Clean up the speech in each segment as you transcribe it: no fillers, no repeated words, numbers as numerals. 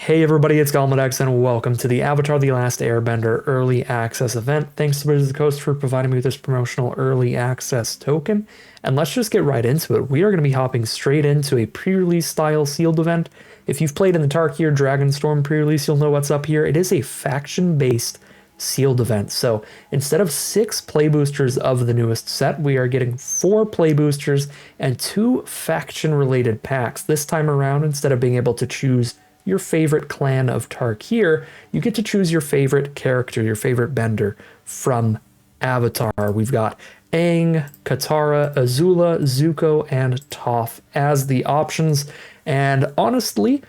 Hey everybody, it's Galmadex and welcome to the Avatar The Last Airbender Early Access event. Thanks to Wizards of the Coast for providing me with this promotional early access token. And let's just get right into it. We are going to be hopping straight into a pre-release style sealed event. If you've played in the Tarkir Dragonstorm pre-release, you'll know what's up here. It is a faction-based sealed event. So instead of 6 play boosters of the newest set, we are getting 4 play boosters and 2 faction-related packs. This time around, instead of being able to choose your favorite clan of Tarkir, you get to choose your favorite character, your favorite bender from Avatar. We've got Aang, Katara, Azula, Zuko, and Toph as the options. And honestly,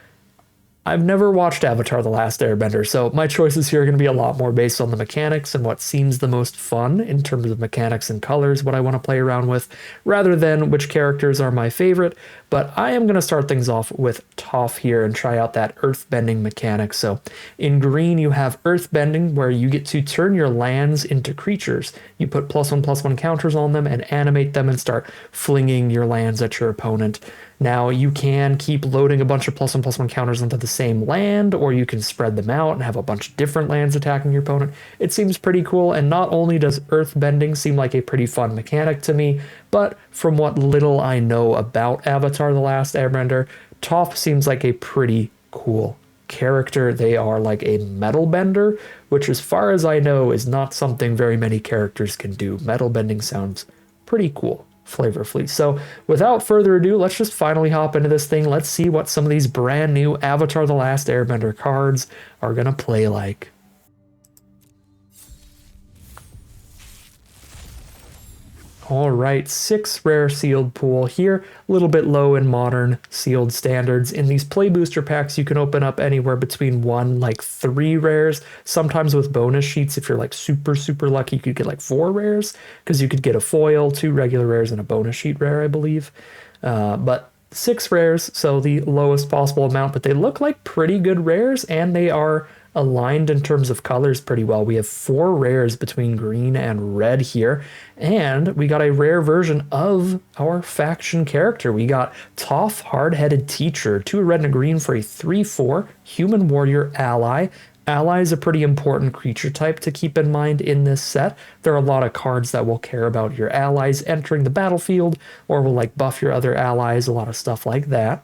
I've never watched Avatar The Last Airbender, so my choices here are going to be a lot more based on the mechanics and what seems the most fun in terms of mechanics and colors, what I want to play around with, rather than which characters are my favorite. But I am going to start things off with Toph here and try out that Earthbending mechanic. So in green, you have Earthbending, where you get to turn your lands into creatures. You put +1/+1 counters on them and animate them and start flinging your lands at your opponent. Now, you can keep loading a bunch of +1/+1 counters onto the same land, or you can spread them out and have a bunch of different lands attacking your opponent. It seems pretty cool, and not only does Earthbending seem like a pretty fun mechanic to me, but from what little I know about Avatar The Last Airbender, Toph seems like a pretty cool character. They are like a metal bender, which as far as I know is not something very many characters can do. Metal bending sounds pretty cool flavorfully. So without further ado, let's just finally hop into this thing. Let's see what some of these brand new Avatar The Last Airbender cards are gonna play like. All right, 6 rare sealed pool here, a little bit low in modern sealed standards. In these play booster packs, you can open up anywhere between 3 rares. Sometimes with bonus sheets, if you're like super lucky, you could get like 4 rares, because you could get a foil, 2 regular rares, and a bonus sheet rare, I believe. But 6 rares, so the lowest possible amount, but they look like pretty good rares, and they are aligned in terms of colors pretty well. We have 4 rares between green and red here, and we got a rare version of our faction character. We got Toph, Hard-Headed Teacher, 2 red and a green for a 3/4 human warrior ally. Ally is a pretty important creature type to keep in mind in this set. There are a lot of cards that will care about your allies entering the battlefield, or will like buff your other allies, a lot of stuff like that.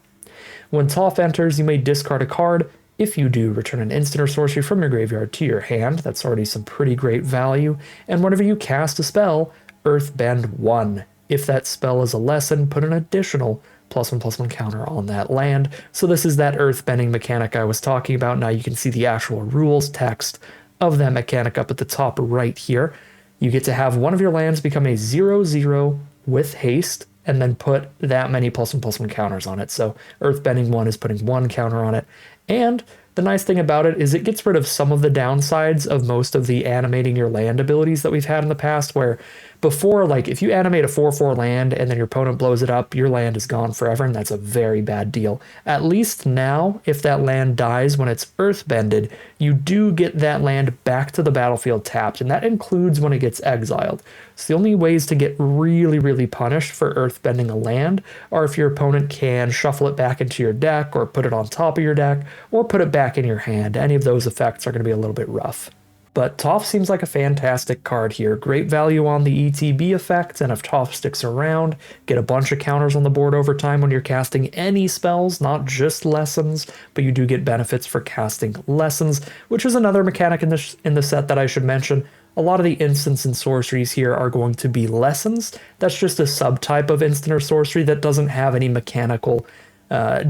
When Toph enters, you may discard a card. If you do, return an instant or sorcery from your graveyard to your hand. That's already some pretty great value. And whenever you cast a spell, Earthbend 1. If that spell is a lesson, put an additional +1/+1 counter on that land. So this is that Earthbending mechanic I was talking about. Now you can see the actual rules text of that mechanic up at the top right here. You get to have one of your lands become a 0/0 with haste, and then put that many +1/+1 counters on it. So Earthbending 1 is putting 1 counter on it. And the nice thing about it is it gets rid of some of the downsides of most of the animating your land abilities that we've had in the past, where before, like, if you animate a 4/4 land and then your opponent blows it up, your land is gone forever, and that's a very bad deal. At least now, if that land dies when it's earthbended, you do get that land back to the battlefield tapped, and that includes when it gets exiled. So the only ways to get really punished for earthbending a land are if your opponent can shuffle it back into your deck, or put it on top of your deck, or put it back in your hand. Any of those effects are going to be a little bit rough. But Toph seems like a fantastic card here. Great value on the ETB effect, and if Toph sticks around, get a bunch of counters on the board over time when you're casting any spells, not just lessons, but you do get benefits for casting lessons, which is another mechanic in the set that I should mention. A lot of the instants and sorceries here are going to be lessons. That's just a subtype of instant or sorcery that doesn't have any mechanical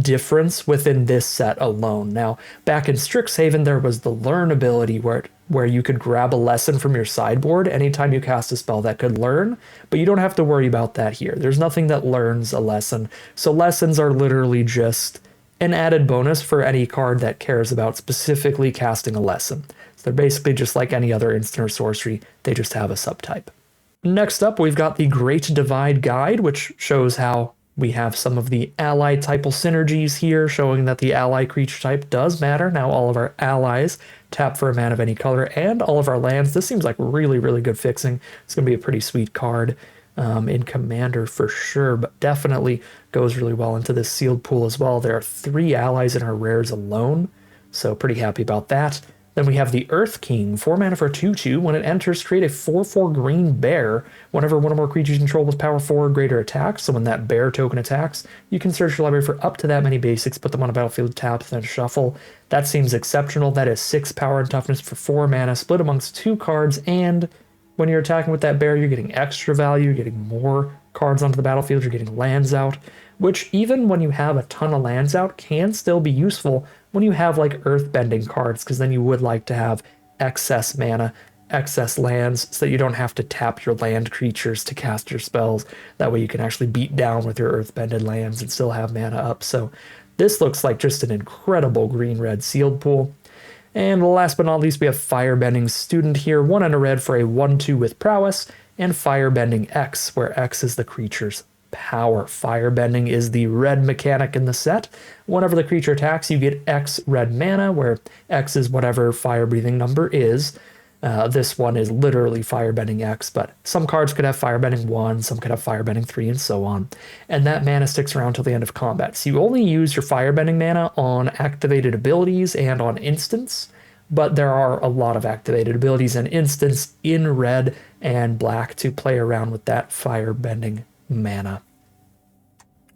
difference within this set alone. Now, back in Strixhaven, there was the learn ability where you could grab a lesson from your sideboard anytime you cast a spell that could learn, but you don't have to worry about that here. There's nothing that learns a lesson. So lessons are literally just an added bonus for any card that cares about specifically casting a lesson. So they're basically just like any other instant or sorcery, they just have a subtype. Next up, we've got the Great Divide Guide, which shows how we have some of the ally typal synergies here, showing that the ally creature type does matter. Now all of our allies tap for a mana of any color, and all of our lands. This seems like really good fixing. It's going to be a pretty sweet card in Commander for sure, but definitely goes really well into this sealed pool as well. There are 3 allies in our rares alone, So pretty happy about that. Then we have the Earth King, 4 mana for 2/2. When it enters, create a 4/4 green bear. Whenever one or more creatures you control with power 4 or greater attacks, so when that bear token attacks, you can search your library for up to that many basics, put them on a battlefield, tap, then shuffle. That seems exceptional. That is 6 power and toughness for 4 mana, split amongst 2 cards, and when you're attacking with that bear, you're getting extra value, you're getting more cards onto the battlefield, you're getting lands out, which even when you have a ton of lands out can still be useful when you have like Earthbending cards, because then you would like to have excess mana, excess lands, so that you don't have to tap your land creatures to cast your spells. That way you can actually beat down with your Earthbended lands and still have mana up. So this looks like just an incredible green-red sealed pool. And last but not least, we have Firebending Student here, 1 and a red for a 1/2 with prowess, and Firebending X, where X is the creature's power. Firebending is the red mechanic in the set. Whenever the creature attacks, you get X red mana, where X is whatever fire breathing number is. This one is literally Firebending X, but some cards could have Firebending 1, some could have Firebending 3, and so on. And that mana sticks around till the end of combat. So you only use your Firebending mana on activated abilities and on instants, but there are a lot of activated abilities and instants in red and black to play around with that Firebending mana.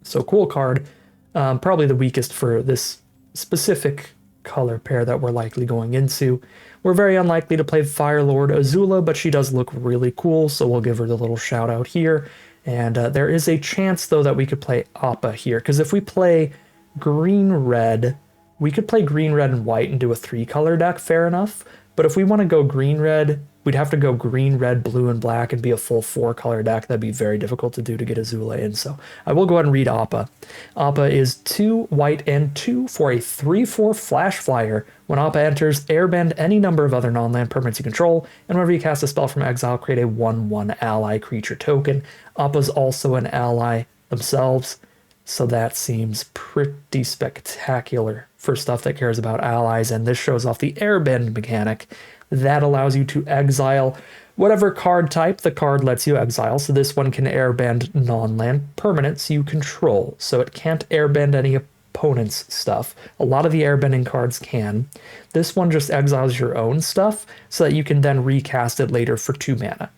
So cool card. Probably the weakest for this specific color pair that we're likely going into. We're very unlikely to play Firelord Azula, but she does look really cool, so we'll give her the little shout out here. And there is a chance, though, that we could play Appa here, because if we play green-red, we could play green, red, and white and do a 3-color deck, fair enough. But if we want to go green-red, we'd have to go green, red, blue, and black and be a full 4-color deck. That'd be very difficult to do to get Azula in. So I will go ahead and read Appa. Appa is 2 white and 2 for a 3/4 flash flyer. When Appa enters, airbend any number of other non-land permanents you control, and whenever you cast a spell from exile, create a 1/1 ally creature token. Appa's also an ally themselves, so that seems pretty spectacular for stuff that cares about allies, and this shows off the Airbend mechanic. That allows you to exile whatever card type the card lets you exile. So this one can airbend non-land permanents you control. So it can't airbend any opponent's stuff. A lot of the airbending cards can. This one just exiles your own stuff so that you can then recast it later for 2 mana.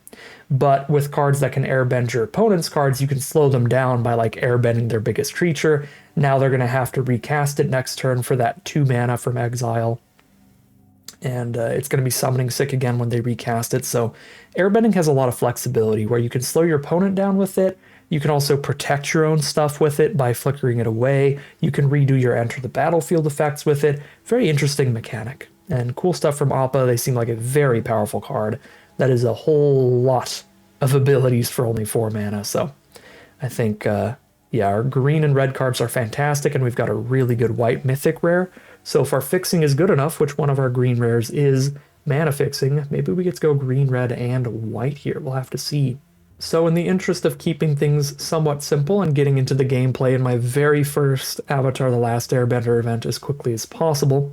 But with cards that can airbend your opponent's cards, you can slow them down by like airbending their biggest creature. Now they're going to have to recast it next turn for that 2 mana from exile. And it's going to be summoning sick again when they recast it. So airbending has a lot of flexibility where you can slow your opponent down with it. You can also protect your own stuff with it by flickering it away. You can redo your enter the battlefield effects with it. Very interesting mechanic. And cool stuff from Appa. They seem like a very powerful card. That is a whole lot of abilities for only 4 mana. So I think, yeah, our green and red cards are fantastic. And we've got a really good white mythic rare. So if our fixing is good enough, which one of our green rares is mana fixing, maybe we get to go green, red, and white here. We'll have to see. So in the interest of keeping things somewhat simple and getting into the gameplay in my very first Avatar: The Last Airbender event as quickly as possible,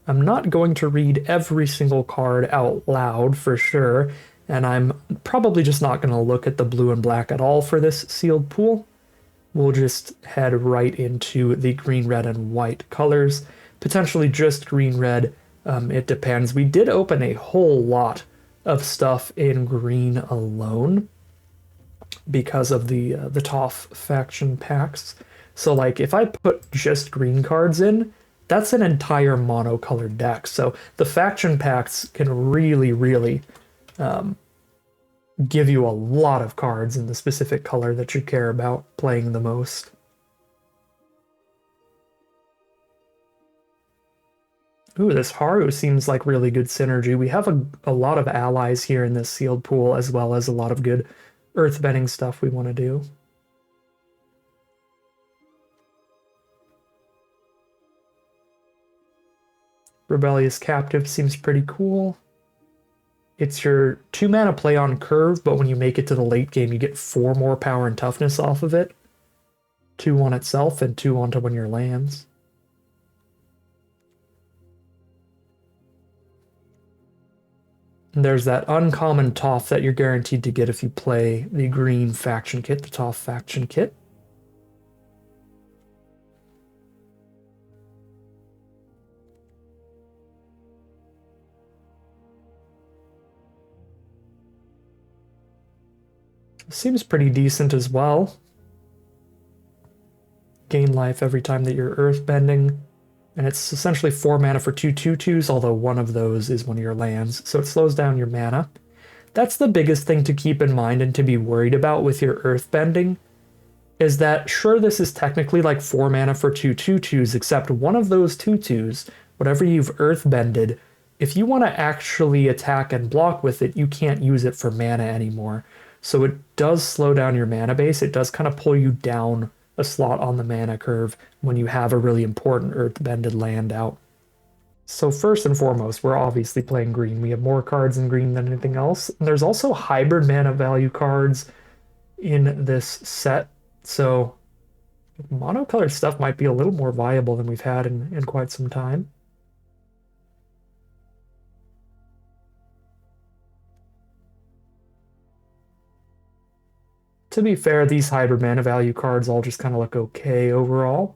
I'm not going to read every single card out loud for sure, and I'm probably just not going to look at the blue and black at all for this sealed pool. We'll just head right into the green, red, and white colors. Potentially just green, red. It depends. We did open a whole lot of stuff in green alone because of the Toph faction packs. So like if I put just green cards in, that's an entire monocolored deck. So the faction packs can really, really give you a lot of cards in the specific color that you care about playing the most. Ooh, this Haru seems like really good synergy. We have a lot of allies here in this sealed pool, as well as a lot of good Earthbending stuff we want to do. Rebellious Captive seems pretty cool. It's your 2 mana play on curve, but when you make it to the late game, you get 4 more power and toughness off of it. 2 on itself and 2 onto one of your lands. And there's that uncommon Toph that you're guaranteed to get if you play the green faction kit, the Toph faction kit. Seems pretty decent as well. Gain life every time that you're earthbending. And it's essentially 4 mana for 2/2/2s, although one of those is one of your lands, so it slows down your mana. That's the biggest thing to keep in mind and to be worried about with your earthbending, is that sure, this is technically like 4 mana for 2/2/2s, except one of those 2/2s, whatever you've earthbended, if you want to actually attack and block with it, you can't use it for mana anymore. So it does slow down your mana base. It does kind of pull you down a slot on the mana curve when you have a really important earthbended land out. So first and foremost, we're obviously playing green. We have more cards in green than anything else. And there's also hybrid mana value cards in this set. So monocolored stuff might be a little more viable than we've had in quite some time. To be fair, these hybrid mana value cards all just kind of look okay overall.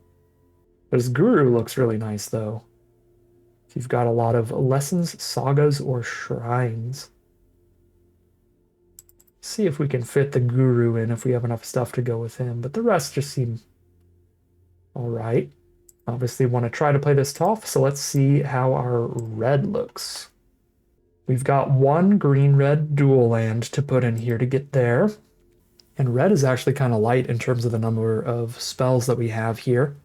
This Guru looks really nice, though. If you've got a lot of lessons, sagas, or shrines. See if we can fit the Guru in if we have enough stuff to go with him, but the rest just seem all right. Obviously want to try to play this Toph, so let's see how our red looks. We've got one green-red dual land to put in here to get there. And red is actually kind of light in terms of the number of spells that we have here,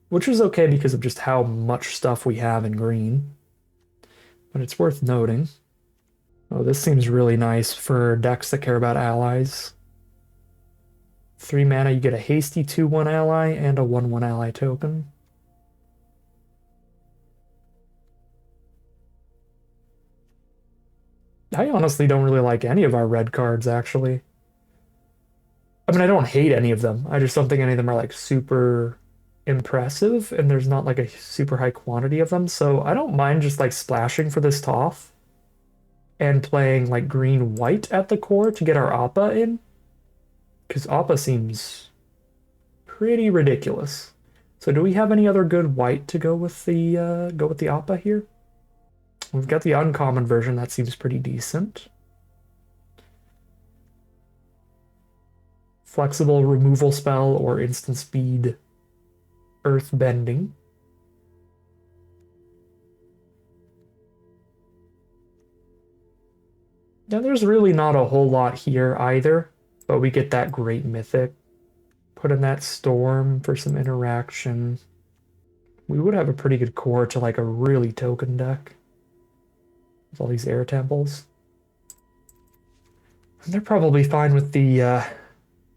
which is okay because of just how much stuff we have in green. But it's worth noting. Oh, this seems really nice for decks that care about allies. 3 mana, you get a hasty 2/1 ally and a 1/1 ally token. I honestly don't really like any of our red cards, actually. I mean, I don't hate any of them. I just don't think any of them are like super impressive, and there's not like a super high quantity of them. So I don't mind just like splashing for this Toph and playing like green-white at the core to get our Appa in. Because Appa seems pretty ridiculous. So do we have any other good white to go with the Appa here? We've got the uncommon version, that seems pretty decent. Flexible removal spell or instant speed Earthbending. Now there's really not a whole lot here either, but we get that great mythic. Put in that storm for some interaction. We would have a pretty good core to like a really token deck with all these air temples. And they're probably fine with the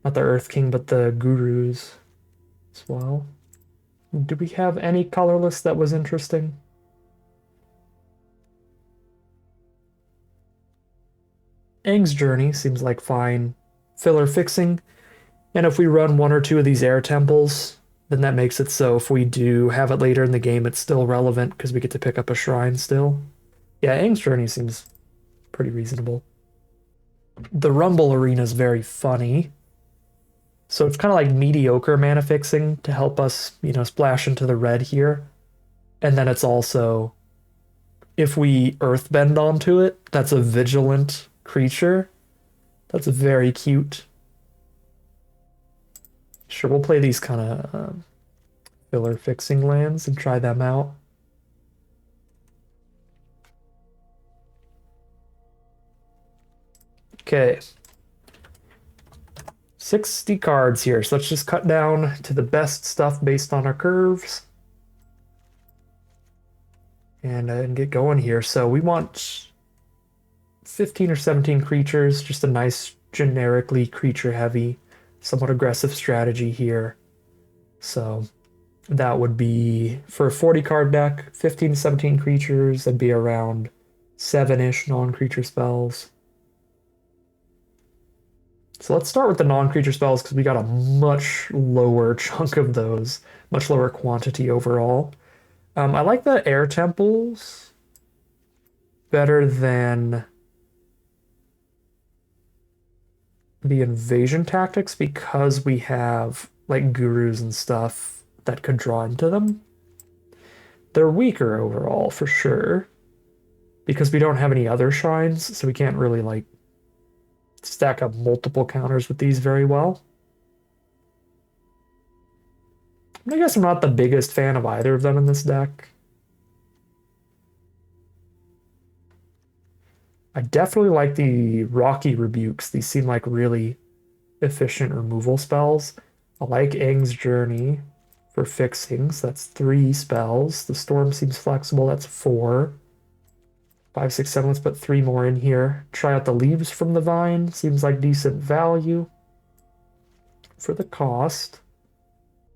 not the Earth King, but the Gurus as well. Do we have any colorless that was interesting? Aang's Journey seems like fine filler fixing. And if we run 1 or 2 of these air temples, then that makes it so if we do have it later in the game, it's still relevant because we get to pick up a shrine still. Yeah, Aang's Journey seems pretty reasonable. The Rumble Arena is very funny. So it's kind of like mediocre mana fixing to help us, splash into the red here. And then it's also, if we earthbend onto it, that's a vigilant creature. That's very cute. Sure, we'll play these kind of filler fixing lands and try them out. Okay. 60 cards here, so let's just cut down to the best stuff based on our curves. And get going here. So we want 15 or 17 creatures, just a nice generically creature heavy, somewhat aggressive strategy here. So that would be, for a 40 card deck, 15 to 17 creatures, that'd be around 7-ish non-creature spells. So let's start with the non-creature spells because we got a much lower chunk of those, much lower quantity overall. I like the air temples better than the invasion tactics because we have like gurus and stuff that could draw into them. They're weaker overall for sure because we don't have any other shrines, so we can't really like stack up multiple counters with these very well. I guess I'm not the biggest fan of either of them in this deck. I definitely like the Rocky Rebukes. These seem like really efficient removal spells. I like Aang's Journey for fixing, so that's 3 spells. The Storm seems flexible, that's 4. 5, 6, 7, let's put 3 more in here. Try out the Leaves from the Vine, seems like decent value for the cost.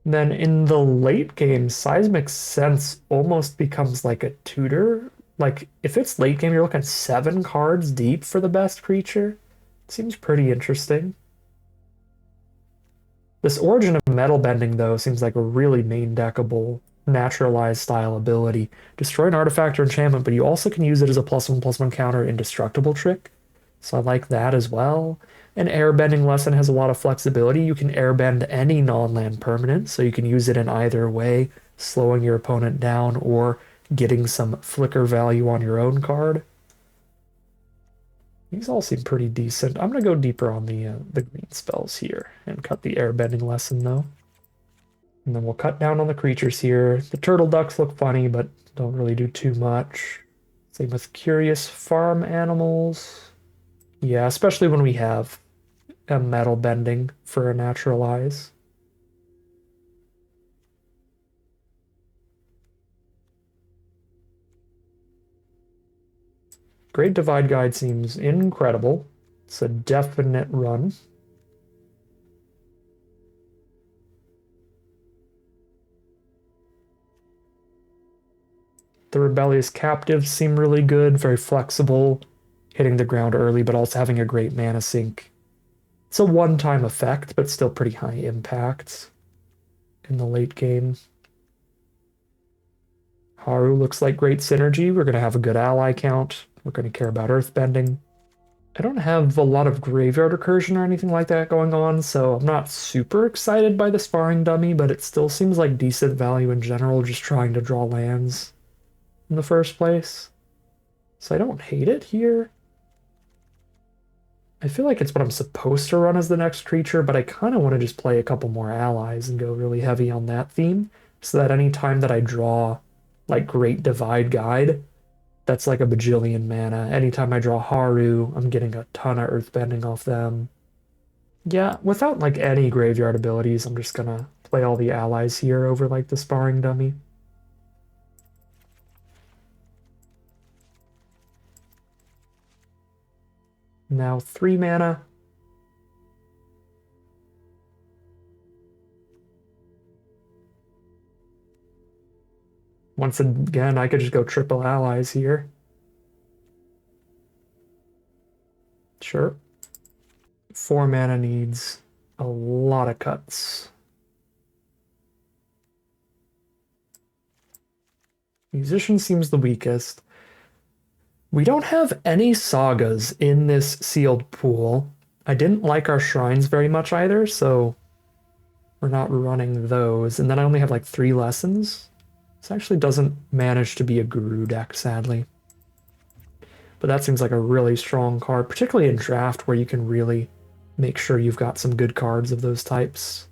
And then in the late game, Seismic Sense almost becomes like a tutor. Like, if it's late game, you're looking 7 cards deep for the best creature. Seems pretty interesting. This Origin of Metal Bending, though, seems like a really main deckable, naturalized style ability. Destroy an artifact or enchantment, but you also can use it as a +1/+1 counter indestructible trick. So I like that as well. An Airbending lesson has a lot of flexibility. You can airbend any non-land permanent, so you can use it in either way, slowing your opponent down or getting some flicker value on your own card. These all seem pretty decent. I'm going to go deeper on the green spells here and cut the Airbending lesson, though. And then we'll cut down on the creatures here. The turtle ducks look funny, but don't really do too much. Same with curious farm animals. Yeah, especially when we have a metal bending for a naturalize. Great Divide Guide seems incredible. It's a definite run. The Rebellious Captives seem really good, very flexible, hitting the ground early, but also having a great mana sink. It's a one-time effect, but still pretty high impact in the late game. Haru looks like great synergy. We're going to have a good ally count. We're going to care about Earthbending. I don't have a lot of graveyard recursion or anything like that going on, so I'm not super excited by the sparring dummy, but it still seems like decent value in general, just trying to draw lands in the first place. So I don't hate it here. I feel like it's what I'm supposed to run as the next creature, but I kind of want to just play a couple more allies and go really heavy on that theme, so that any time that I draw like Great Divide Guide, that's like a bajillion mana. Anytime I draw Haru, I'm getting a ton of Earthbending off them. Yeah, without like any graveyard abilities, I'm just gonna play all the allies here over like the sparring dummy. Now 3 mana. Once again, I could just go triple allies here. Sure. 4 mana needs a lot of cuts. Musician seems the weakest. We don't have any sagas in this sealed pool. I didn't like our shrines very much either, so we're not running those. And then I only have like 3 lessons. This actually doesn't manage to be a guru deck, sadly. But that seems like a really strong card, particularly in draft where you can really make sure you've got some good cards of those types.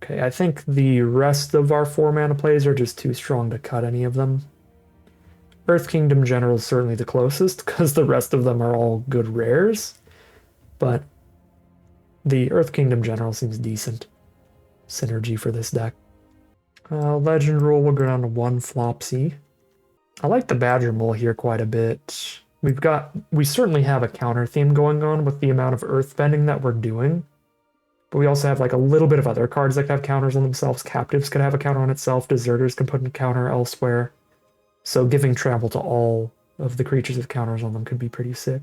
Okay, I think the rest of our 4 mana plays are just too strong to cut any of them. Earth Kingdom General is certainly the closest, because the rest of them are all good rares. But the Earth Kingdom General seems decent synergy for this deck. Legend Rule will go down to 1 Flopsy. I like the Badger Mole here quite a bit. We certainly have a counter theme going on with the amount of Earthbending that we're doing. But we also have like a little bit of other cards that have counters on themselves. Captives could have a counter on itself. Deserters can put a counter elsewhere. So giving travel to all of the creatures with counters on them could be pretty sick.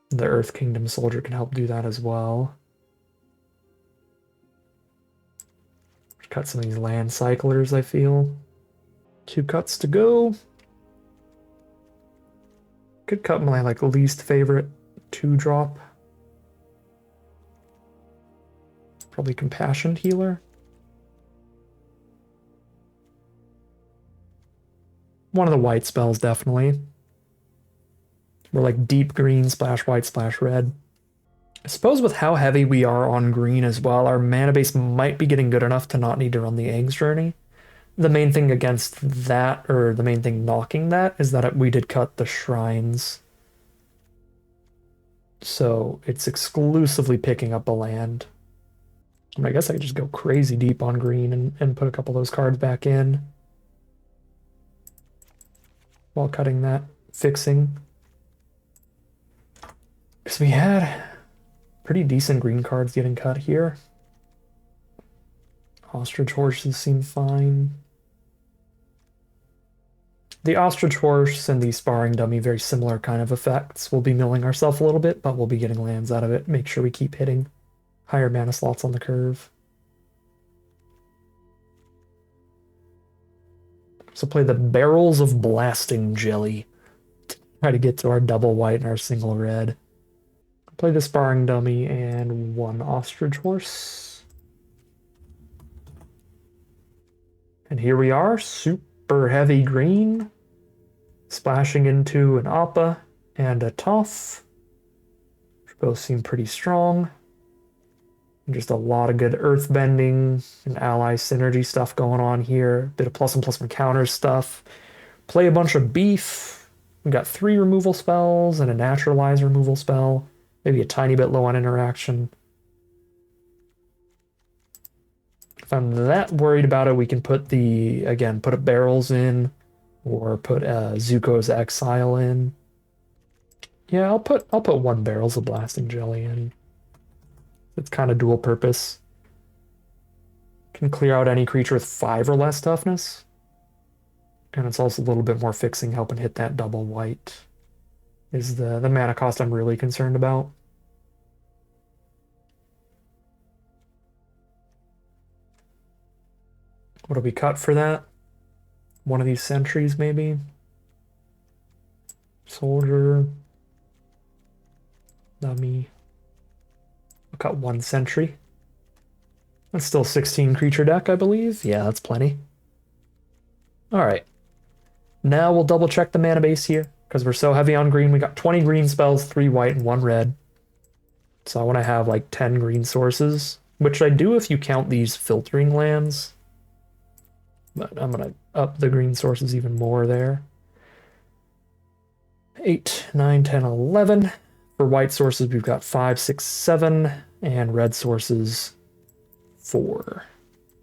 The Earth Kingdom Soldier can help do that as well. Cut some of these land cyclers, I feel. 2 cuts to go. Could cut my like least favorite 2-drop. Probably Compassion Healer. One of the white spells, definitely. We're like deep green, splash white, splash red. I suppose with how heavy we are on green as well, our mana base might be getting good enough to not need to run the eggs journey. The main thing against that, or the main thing knocking that, is that we did cut the shrines. So it's exclusively picking up a land. I mean, I guess I could just go crazy deep on green and put a couple of those cards back in while cutting that, fixing. Because we had pretty decent green cards getting cut here. Ostrich horses seem fine. The ostrich horse and the sparring dummy, very similar kind of effects. We'll be milling ourselves a little bit, but we'll be getting lands out of it. Make sure we keep hitting higher mana slots on the curve. So play the Barrels of Blasting Jelly. Try to get to our double white and our single red. Play the sparring dummy and one ostrich horse. And here we are, super heavy green, splashing into an Appa and a Toph, which both seem pretty strong. And just a lot of good Earthbending and ally synergy stuff going on here. Bit of plus and plus one counter stuff. Play a bunch of beef. We got 3 removal spells and a naturalize removal spell. Maybe a tiny bit low on interaction. If I'm that worried about it, we can put put a barrels in, or put Zuko's Exile in. Yeah, I'll put 1 barrels of blasting jelly in. It's kind of dual purpose. Can clear out any creature with 5 or less toughness. And it's also a little bit more fixing, helping hit that double white. Is the mana cost I'm really concerned about. What do we cut for that? One of these sentries, maybe? Soldier. Dummy. We'll cut 1 sentry. That's still 16 creature deck, I believe. Yeah, that's plenty. Alright. Now we'll double check the mana base here, because we're so heavy on green. We got 20 green spells, 3 white, and 1 red. So I want to have like 10 green sources, which I do if you count these filtering lands. But I'm going to up the green sources even more there. 8, 9, 10, 11. For white sources, we've got 5, 6, 7, and red sources 4.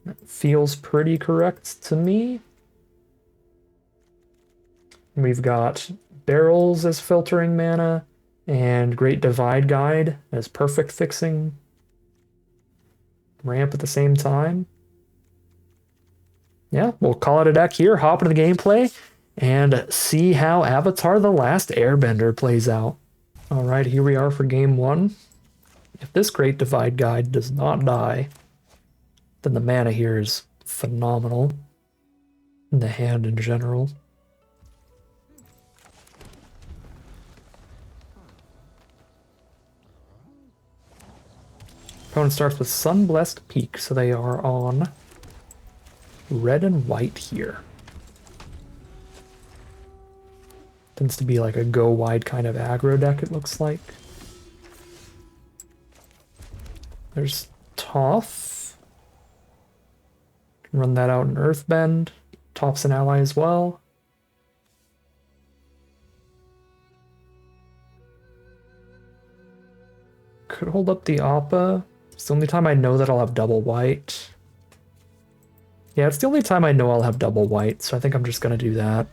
That feels pretty correct to me. We've got barrels as filtering mana, and Great Divide Guide as perfect fixing. Ramp at the same time. Yeah, we'll call it a deck here, hop into the gameplay, and see how Avatar: The Last Airbender plays out. Alright, here we are for game 1. If this Great Divide Guide does not die, then the mana here is phenomenal. And the hand in general. Opponent starts with Sunblessed Peak, so they are on red and white here. Tends to be like a go wide kind of aggro deck, it looks like. There's Toph. Can run that out in Earthbend. Toph's an ally as well. Could hold up the Appa. It's the only time I know that I'll have double white. Yeah, it's the only time I know I'll have double white, so I think I'm just going to do that.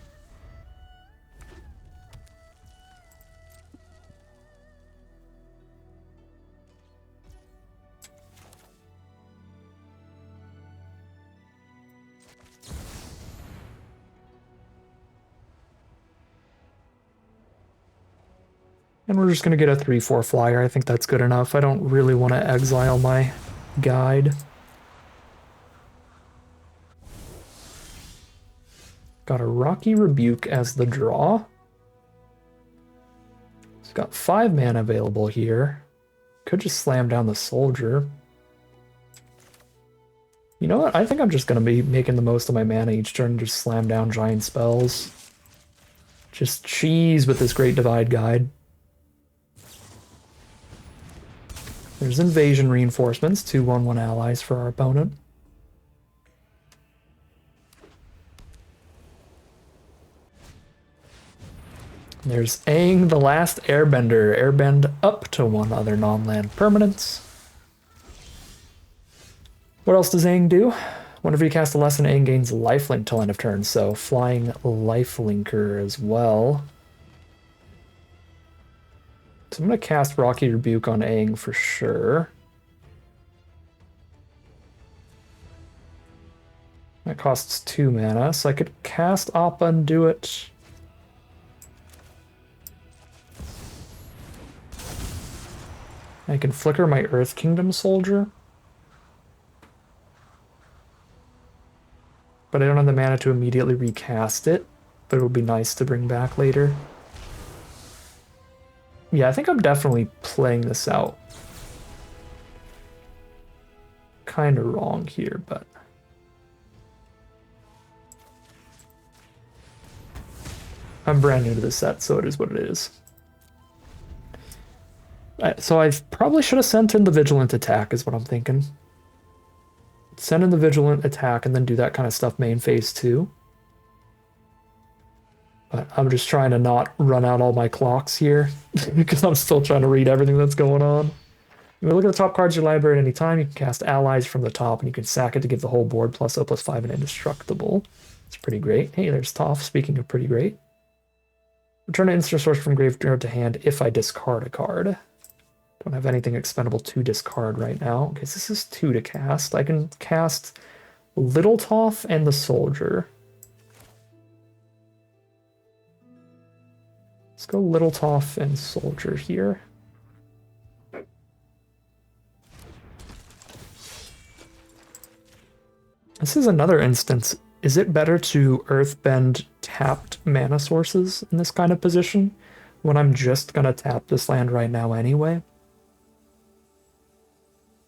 And we're just going to get a 3/4 flyer. I think that's good enough. I don't really want to exile my guide. Got a Rocky Rebuke as the draw. It's got 5 mana available here. Could just slam down the soldier. You know what? I think I'm just going to be making the most of my mana each turn and just slam down giant spells. Just cheese with this Great Divide Guide. There's invasion reinforcements, 2/1/1 allies for our opponent. There's Aang, the last Airbender. Airbend up to one other non-land permanence. What else does Aang do? Whenever you cast a lesson, Aang gains lifelink till end of turn, so flying lifelinker as well. So I'm going to cast Rocky Rebuke on Aang for sure. That costs 2 mana, so I could cast Appa and do it. I can flicker my Earth Kingdom Soldier. But I don't have the mana to immediately recast it, but it would be nice to bring back later. Yeah, I think I'm definitely playing this out kind of wrong here, but... I'm brand new to this set, so it is what it is. So I probably should have sent in the Vigilant Attack, is what I'm thinking. Send in the Vigilant Attack and then do that kind of stuff main phase 2. But I'm just trying to not run out all my clocks here, because I'm still trying to read everything that's going on. You look at the top cards of your library at any time, you can cast allies from the top, and you can sack it to give the whole board +0/+5 and indestructible. It's pretty great. Hey, there's Toph, speaking of pretty great. Return an instant source from graveyard to hand if I discard a card. Don't have anything expendable to discard right now. Okay, so this is 2 to cast. I can cast Little Toph and the Soldier. Let's go Little Toph and Soldier here. This is another instance. Is it better to Earthbend tapped mana sources in this kind of position when I'm just going to tap this land right now anyway?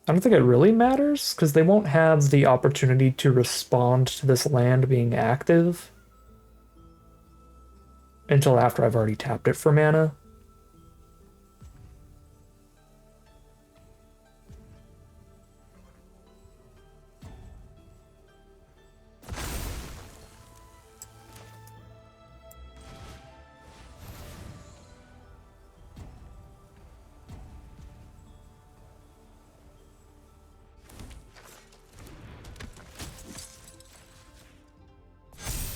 I don't think it really matters, because they won't have the opportunity to respond to this land being active until after I've already tapped it for mana.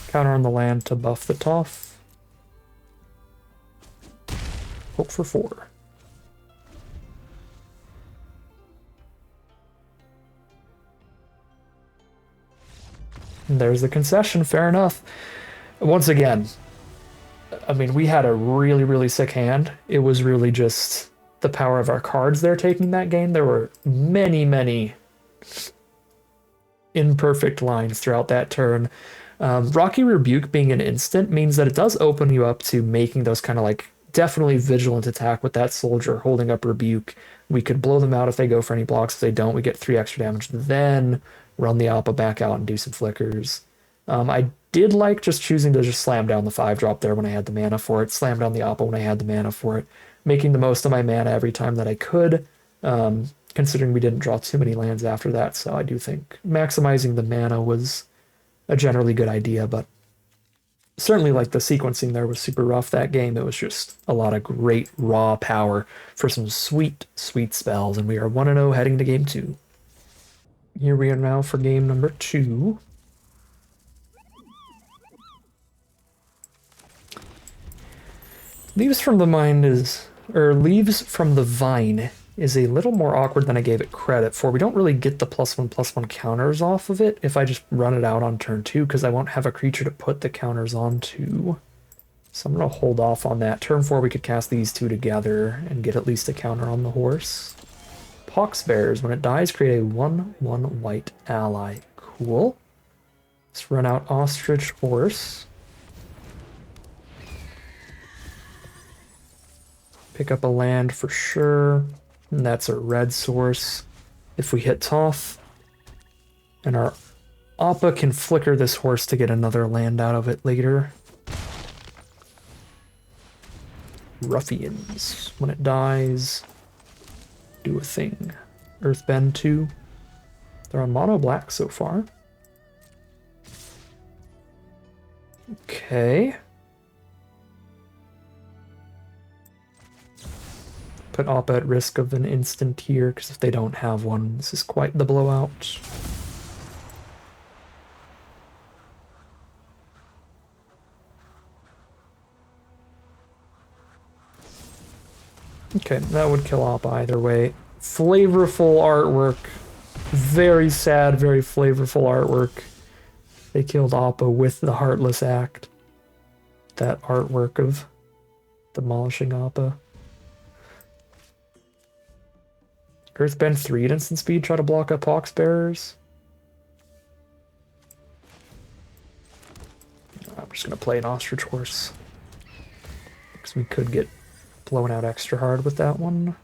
Counter on the land to buff the Toph. Hope for 4. And there's the concession, fair enough. Once again, I mean, we had a really, really sick hand. It was really just the power of our cards there taking that game. There were many, many imperfect lines throughout that turn. Rocky Rebuke being an instant means that it does open you up to making those kind of like definitely Vigilant Attack with that Soldier holding up Rebuke. We could blow them out if they go for any blocks. If they don't, we get 3 extra damage. Then run the Appa back out and do some flickers. I did like just choosing to just slam down the 5-drop there when I had the mana for it, slam down the Appa when I had the mana for it, making the most of my mana every time that I could, considering we didn't draw too many lands after that. So I do think maximizing the mana was a generally good idea, but certainly like the sequencing there was super rough that game. It was just a lot of great raw power for some sweet, sweet spells, and we are 1-0 heading to game 2. Here we are now for game number 2. Leaves from the Vine is a little more awkward than I gave it credit for. We don't really get the +1/+1 counters off of it if I just run it out on turn 2, because I won't have a creature to put the counters onto. So I'm going to hold off on that. Turn 4 we could cast these 2 together and get at least a counter on the horse. Poxbears, when it dies, create a 1/1 white ally. Cool. Let's run out Ostrich Horse. Pick up a land for sure. And that's a red source. If we hit Toph, and our Appa can flicker this horse to get another land out of it later. Ruffians. When it dies, do a thing. Earthbend 2. They're on mono black so far. Okay. Put Appa at risk of an instant here, because if they don't have one, this is quite the blowout. Okay, that would kill Appa either way. Flavorful artwork. Very sad, very flavorful artwork. They killed Appa with the Heartless Act. That artwork of demolishing Appa. Earthbend 3 at instant speed, try to block up Hawksbearers. I'm just going to play an Ostrich Horse. Because we could get blown out extra hard with that one.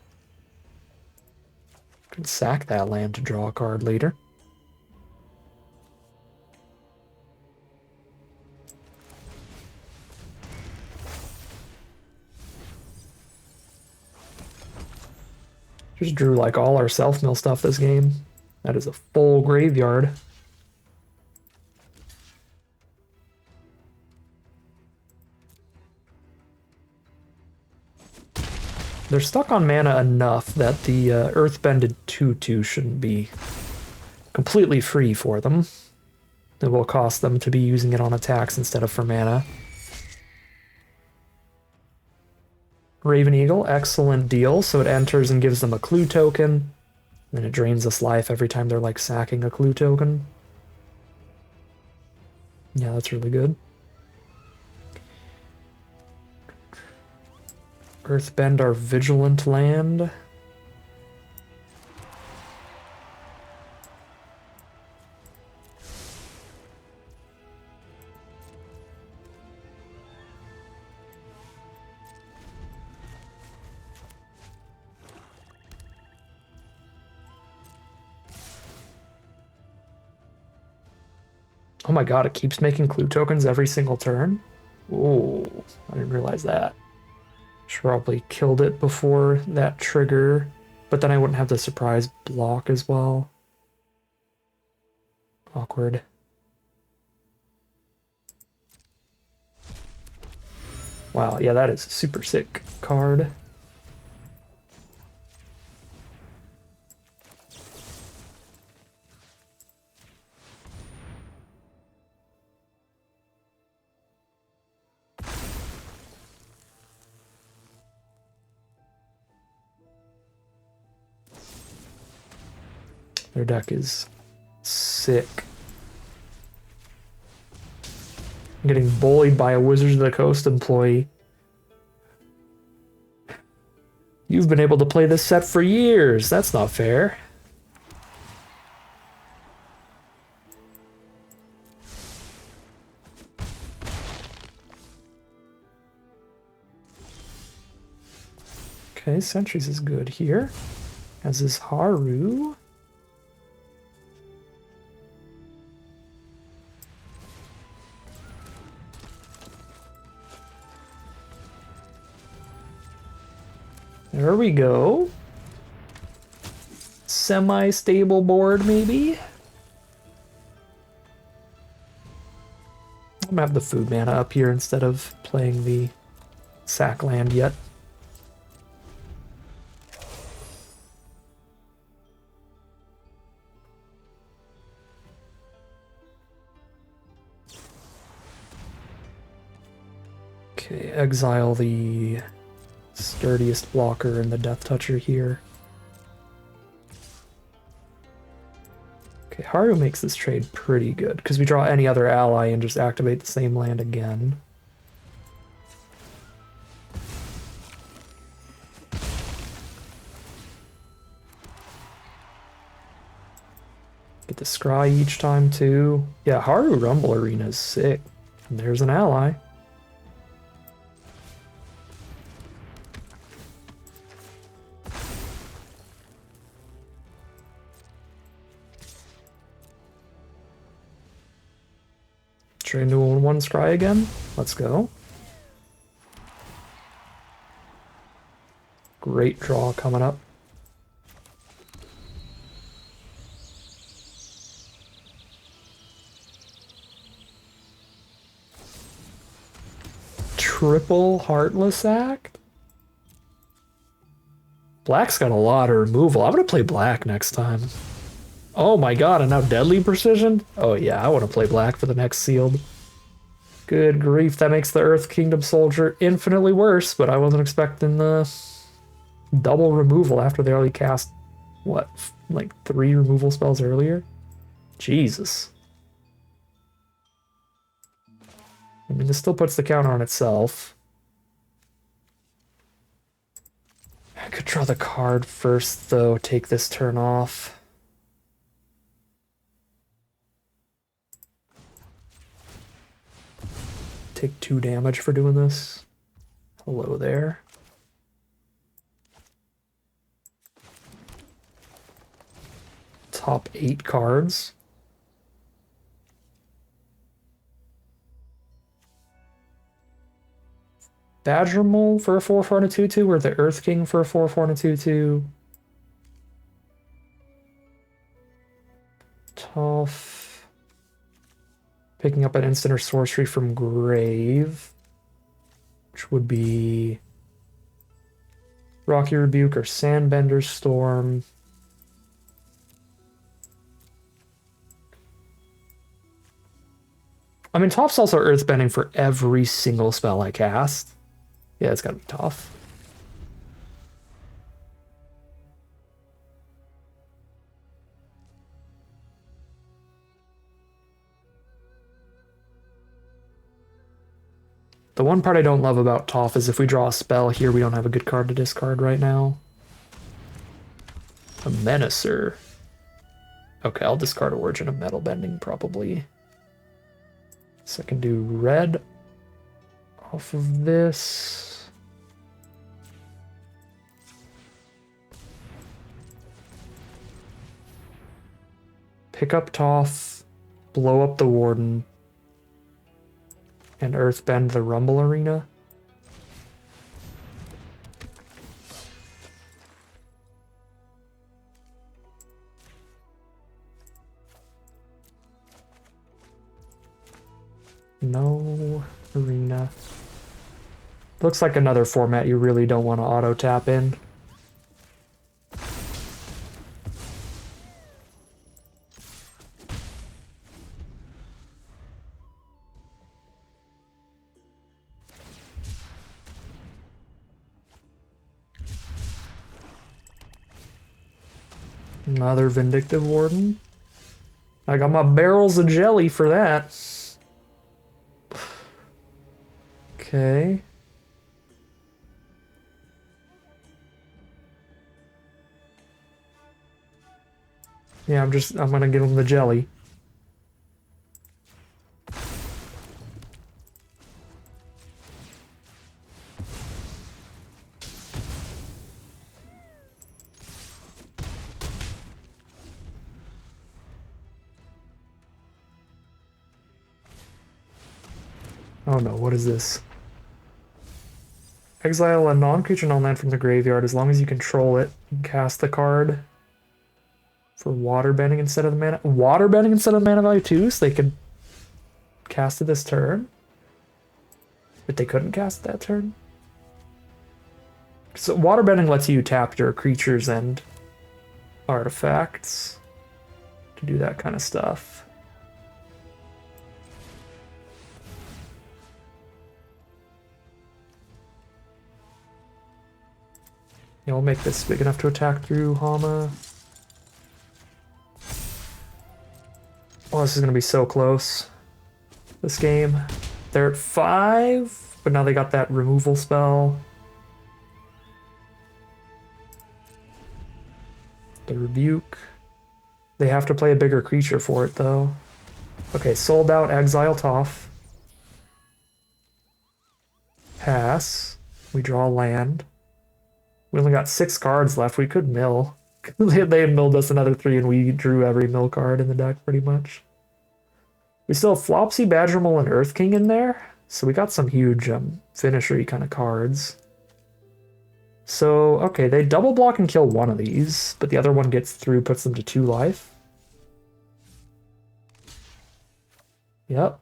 Could sack that land to draw a card later. Just drew like all our self-mill stuff this game. That is a full graveyard. They're stuck on mana enough that the Earthbended 2/2 shouldn't be completely free for them. It will cost them to be using it on attacks instead of for mana. Raven Eagle, excellent deal. So it enters and gives them a clue token. And it drains us life every time they're like sacking a clue token. Yeah, that's really good. Earthbend our Vigilant land. Oh my god, it keeps making clue tokens every single turn? Oh, I didn't realize that. Should probably killed it before that trigger, but then I wouldn't have the surprise block as well. Awkward. Wow, yeah, that is a super sick card. Their deck is sick. I'm getting bullied by a Wizards of the Coast employee. You've been able to play this set for years. That's not fair. Okay, Sentries is good here. As is Haru. There we go. Semi-stable board, maybe? I'm gonna have the food mana up here instead of playing the sack land yet. Okay, exile the sturdiest blocker and the Death Toucher here. Okay, Haru makes this trade pretty good, because we draw any other ally and just activate the same land again. Get the scry each time too. Yeah, Haru Rumble Arena is sick. And there's an ally. Train to own one scry again. Let's go. Great draw coming up. Triple Heartless Act? Black's got a lot of removal. I'm gonna play black next time. Oh my god, and now Deadly Precision? Oh yeah, I want to play black for the next sealed. Good grief, that makes the Earth Kingdom Soldier infinitely worse, but I wasn't expecting the double removal after they already cast, what, like 3 removal spells earlier? Jesus. I mean, this still puts the counter on itself. I could draw the card first, though, take this turn off. Take 2 damage for doing this. Hello there. Top 8 cards. Badger Mole for a 4/4 and a 2/2, or the Earth King for a 4/4 and a 2/2. Toph. Picking up an instant or sorcery from Grave, which would be Rocky Rebuke or Sandbender's Storm. I mean, Toph's also Earthbending for every single spell I cast. Yeah, it's gotta be Toph. The one part I don't love about Toph is if we draw a spell here, we don't have a good card to discard right now. A Menacer. Okay, I'll discard Origin of Metal Bending, probably. So I can do red off of this. Pick up Toph, blow up the Warden, and Earthbend the Rumble Arena. No arena. Looks like another format you really don't want to auto tap in. Another Vindictive Warden. I got my barrels of jelly for that. Okay. Yeah, I'm gonna give him the jelly. Oh no, what is this? Exile a non-creature non-land from the graveyard as long as you control it. Cast the card for Waterbending instead of the mana. Waterbending instead of the mana value too, so they could cast it this turn. But they couldn't cast it that turn. So Waterbending lets you tap your creatures and artifacts to do that kind of stuff. Yeah, I'll make this big enough to attack through Hama. Oh, this is going to be so close. This game. They're at 5, but now they got that removal spell. The Rebuke. They have to play a bigger creature for it, though. Okay, sold out, exile Toph. Pass. We draw land. We only got 6 cards left. We could mill. They had milled us another 3 and we drew every mill card in the deck pretty much. We still have Flopsy, Badger Mole, and Earth King in there. So we got some huge finishery kind of cards. So, okay, they double block and kill one of these, but the other one gets through, puts them to 2 life. Yep.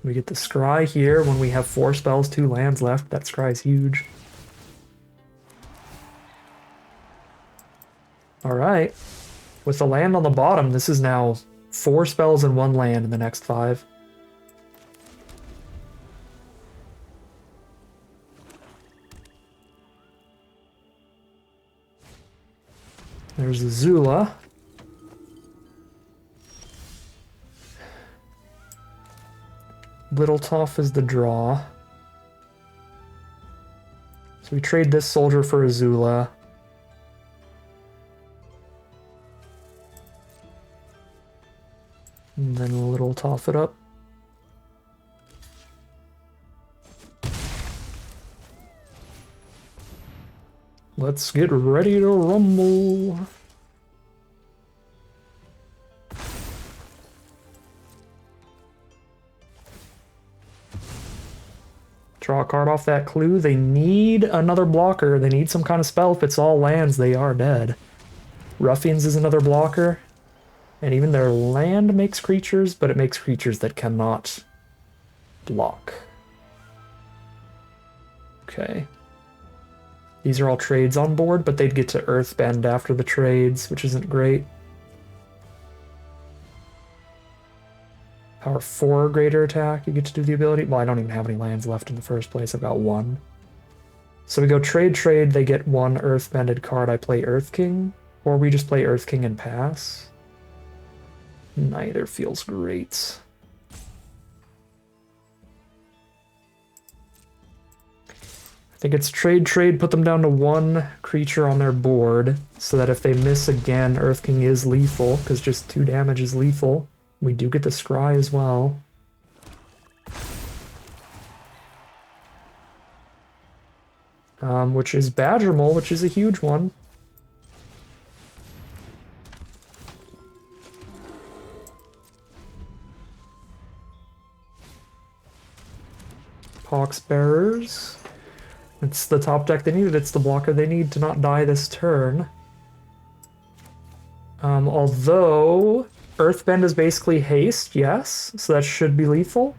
We get the scry here when we have 4 spells, 2 lands left. That scry's huge. Alright. With the land on the bottom, this is now 4 spells and 1 land in the next 5. There's the Zula. Little Toph is the draw. So we trade this soldier for a Zula. And then a little Toph it up. Let's get ready to rumble. Draw a card off that clue. They need another blocker. They need some kind of spell. If it's all lands, they are dead. Ruffians is another blocker. And even their land makes creatures, but it makes creatures that cannot block. Okay. These are all trades on board, but they'd get to Earthbend after the trades, which isn't great. Power 4 greater attack, you get to do the ability. Well, I don't even have any lands left in the first place. I've got 1. So we go trade, they get 1 Earthbended card. I play Earth King, or we just play Earth King and pass. Neither feels great. I think it's trade, put them down to 1 creature on their board, so that if they miss again, Earth King is lethal, because just 2 damage is lethal. We do get the scry as well. Which is Badger Mole, which is a huge one. Poxbearers. It's the top deck they needed. It's the blocker they need to not die this turn. Although Earthbend is basically haste, yes, so that should be lethal.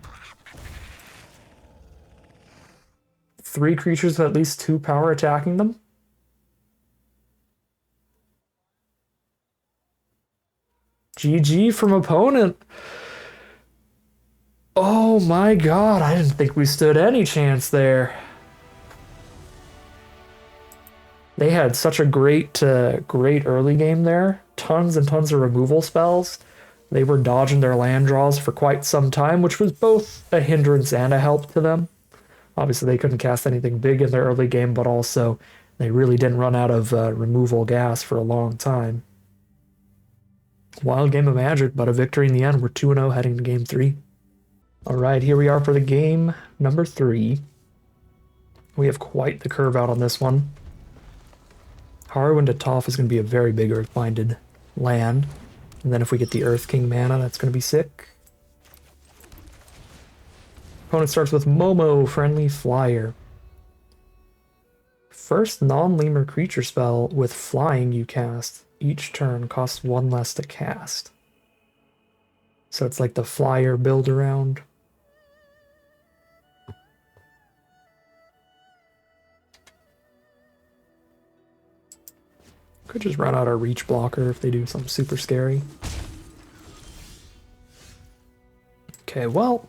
3 creatures with at least 2 power attacking them. GG from opponent. Oh my god, I didn't think we stood any chance there. They had such a great early game there. Tons and tons of removal spells. They were dodging their land draws for quite some time, which was both a hindrance and a help to them. Obviously, they couldn't cast anything big in their early game, but also they really didn't run out of removal gas for a long time. Wild game of Magic, but a victory in the end. We're 2-0 heading to game 3. All right, here we are for the game number 3. We have quite the curve out on this one. Haru into Toph is going to be a very big Earth-minded land. And then if we get the Earth King mana, that's going to be sick. Opponent starts with Momo, Friendly Flyer. First non-lemur creature spell with flying you cast. Each turn costs 1 less to cast. So it's like the flyer build around. Could just run out our reach blocker if they do something super scary. Okay, well.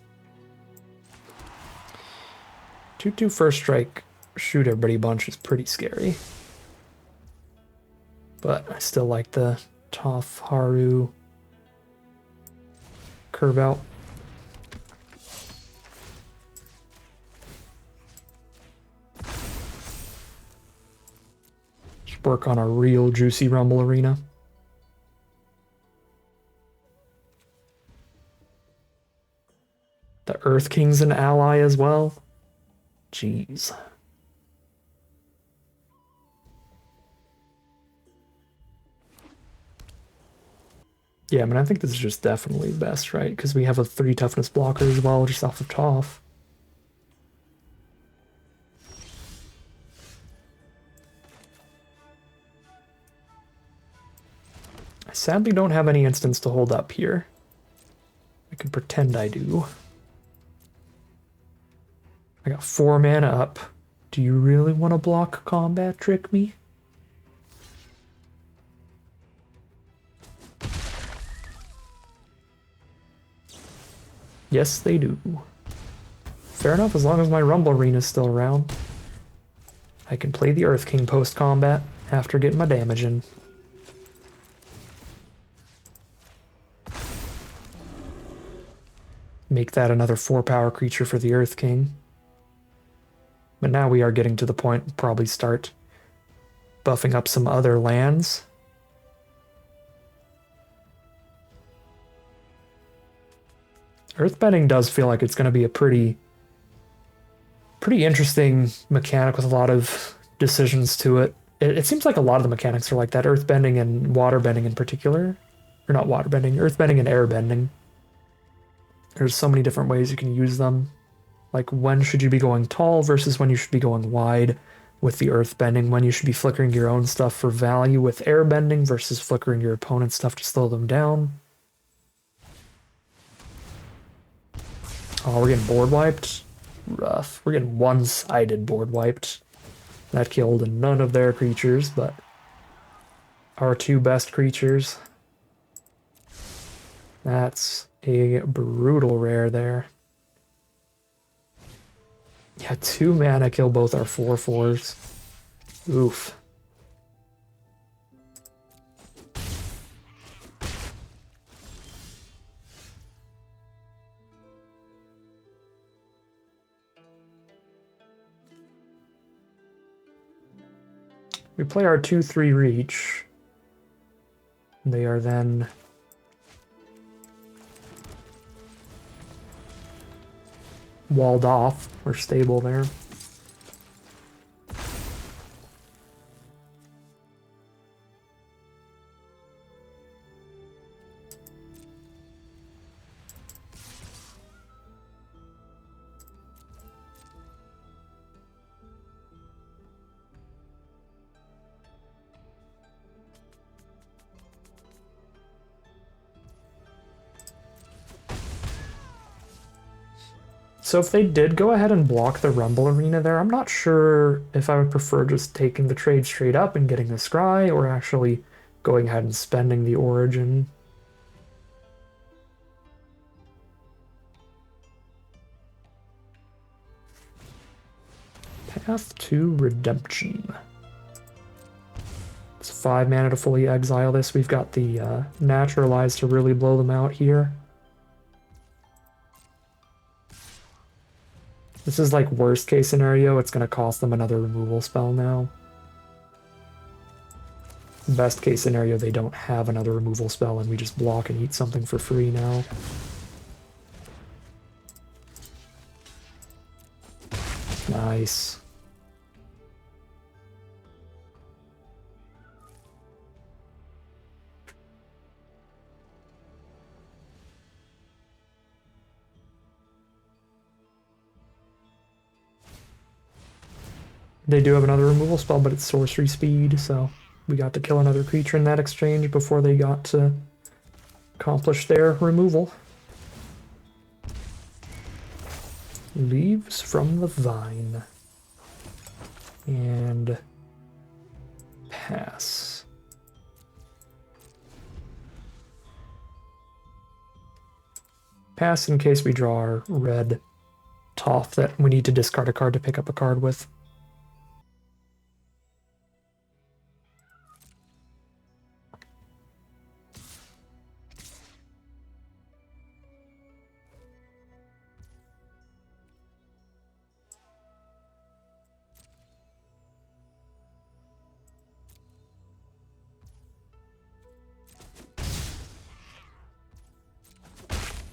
2/2 first strike, shoot everybody a bunch is pretty scary. But I still like the Toph Haru curve out. Work on a real juicy Rumble arena. The Earth King's an ally as well. Jeez. Yeah, I mean, I think this is just definitely best, right? Because we have a 3 toughness blocker as well, just off of Toph. sadly don't have any instants to hold up here. I can pretend I do. I got 4 mana up. Do you really want to block combat trick me? Yes, they do. Fair enough, as long as my Rumble Arena's still around. I can play the Earth King post-combat after getting my damage in. Make that another 4-power creature for the Earth King. But now we are getting to the point we'll probably start buffing up some other lands. Earthbending does feel like it's going to be a pretty interesting mechanic with a lot of decisions to it. It seems like a lot of the mechanics are like that. Earthbending and Waterbending in particular. Or not Waterbending, Earthbending and Airbending. There's so many different ways you can use them. Like when should you be going tall versus when you should be going wide with the Earthbending. When you should be flickering your own stuff for value with Airbending versus flickering your opponent's stuff to slow them down. Oh, we're getting board wiped. Rough. We're getting one-sided board wiped. That killed none of their creatures, but our 2 best creatures. That's a brutal rare there. Yeah, 2 mana kill both our 4/4s. Oof. We play our 2/3 reach. They are then walled off or stable there. So if they did go ahead and block the Rumble Arena there, I'm not sure if I would prefer just taking the trade straight up and getting the scry, or actually going ahead and spending the Origin. Path to Redemption. It's 5 mana to fully exile this. We've got the Naturalize to really blow them out here. This is like worst case scenario, it's going to cost them another removal spell now. Best case scenario, they don't have another removal spell and we just block and eat something for free now. Nice. They do have another removal spell, but it's sorcery speed, so we got to kill another creature in that exchange before they got to accomplish their removal. Leaves from the Vine. And pass. Pass in case we draw our red Toph that we need to discard a card to pick up a card with.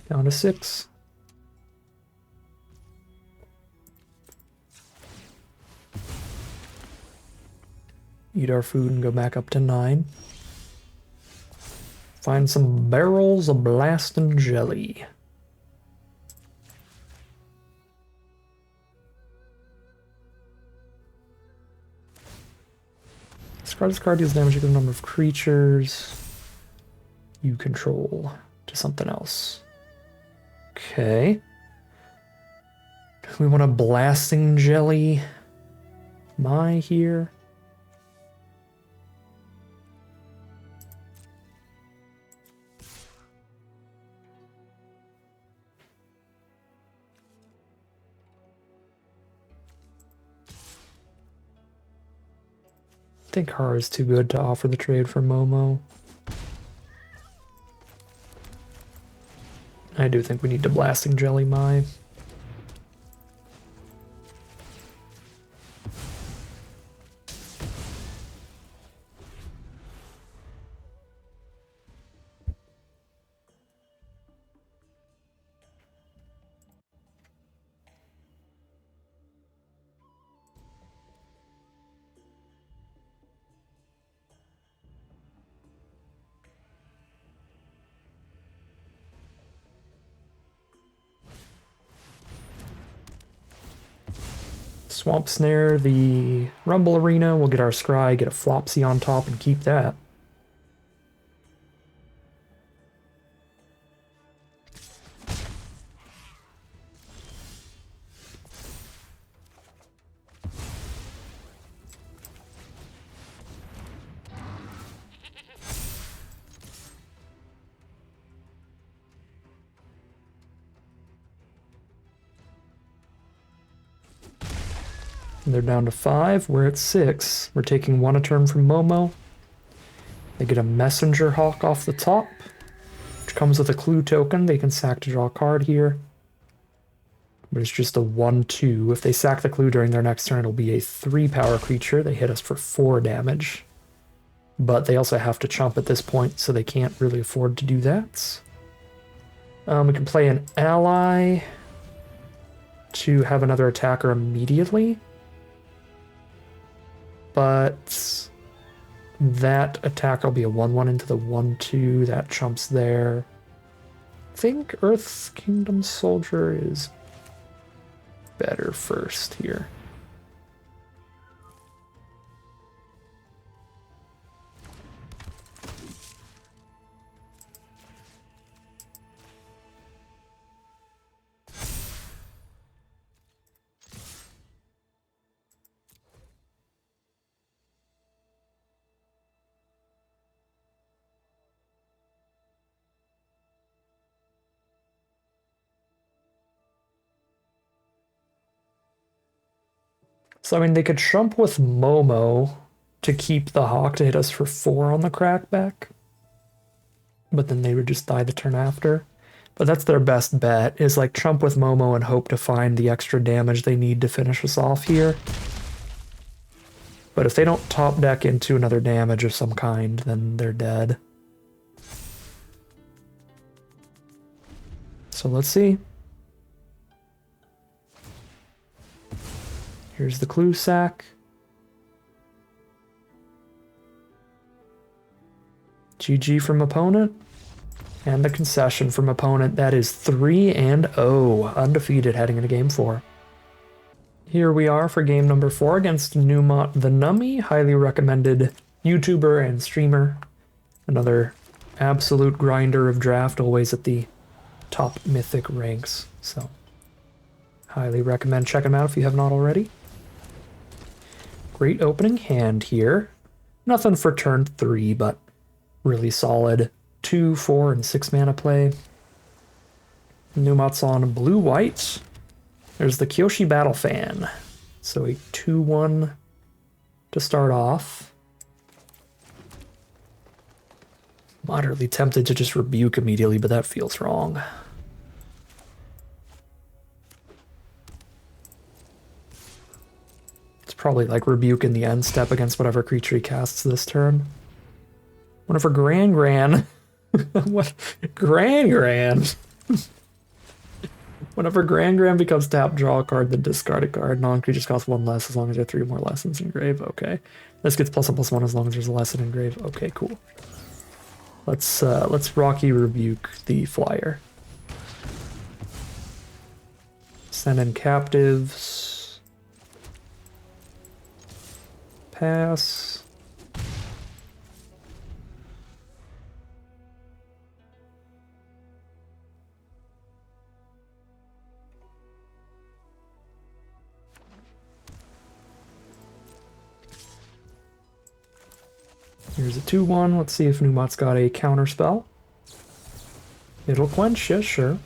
Down to 6. Eat our food and go back up to 9. Find some barrels of blasting jelly. Discard this card deals damage equal to the number of creatures. you control to something else. Okay. We want a blasting jelly. My here. I think Har is too good to offer the trade for Momo. I do think we need to blasting jelly Mai. Swamp Snare, the Rumble Arena, we'll get our Scry, get a Flopsy on top, and keep that. And they're down to 5. We're at 6. We're taking 1 a turn from Momo. They get a Messenger Hawk off the top, which comes with a clue token. They can sack to draw a card here. But it's just a 1/2. If they sack the clue during their next turn, it'll be a 3-power creature. They hit us for 4 damage. But they also have to chump at this point, so they can't really afford to do that. We can play an ally to have another attacker immediately. But that attack will be a 1/1 into the 1/2. That chumps there. I think Earth Kingdom Soldier is better first here. So, I mean, they could chump with Momo to keep the Hawk to hit us for 4 on the crackback. But then they would just die the turn after. But that's their best bet, is like chump with Momo and hope to find the extra damage they need to finish us off here. But if they don't top deck into another damage of some kind, then they're dead. So let's see. Here's the clue sack. GG from opponent. And the concession from opponent. That is 3-0. Undefeated heading into game 4. Here we are for game number 4 against Numot the Nummy. Highly recommended YouTuber and streamer. Another absolute grinder of draft. Always at the top mythic ranks. So highly recommend checking him out if you have not already. Great opening hand here. Nothing for turn 3, but really solid 2, 4, and 6 mana play. Numot's on blue-white. There's the Kyoshi Battle Fan. So a 2/1 to start off. Moderately tempted to just rebuke immediately, but that feels wrong. Probably like rebuke in the end step against whatever creature he casts this turn. Whenever Gran what Gran whenever Gran becomes tap, draw a card, then discard a card. Non-creatures cost 1 less as long as there are 3 more lessons engraved. Okay. This gets +1/+1 as long as there's a lesson engraved. Okay, cool. Let's Rocky rebuke the flyer. Send in captives. Pass. Here's a 2-1. Let's see if Numot's got a counter spell. It'll quench, yeah, sure.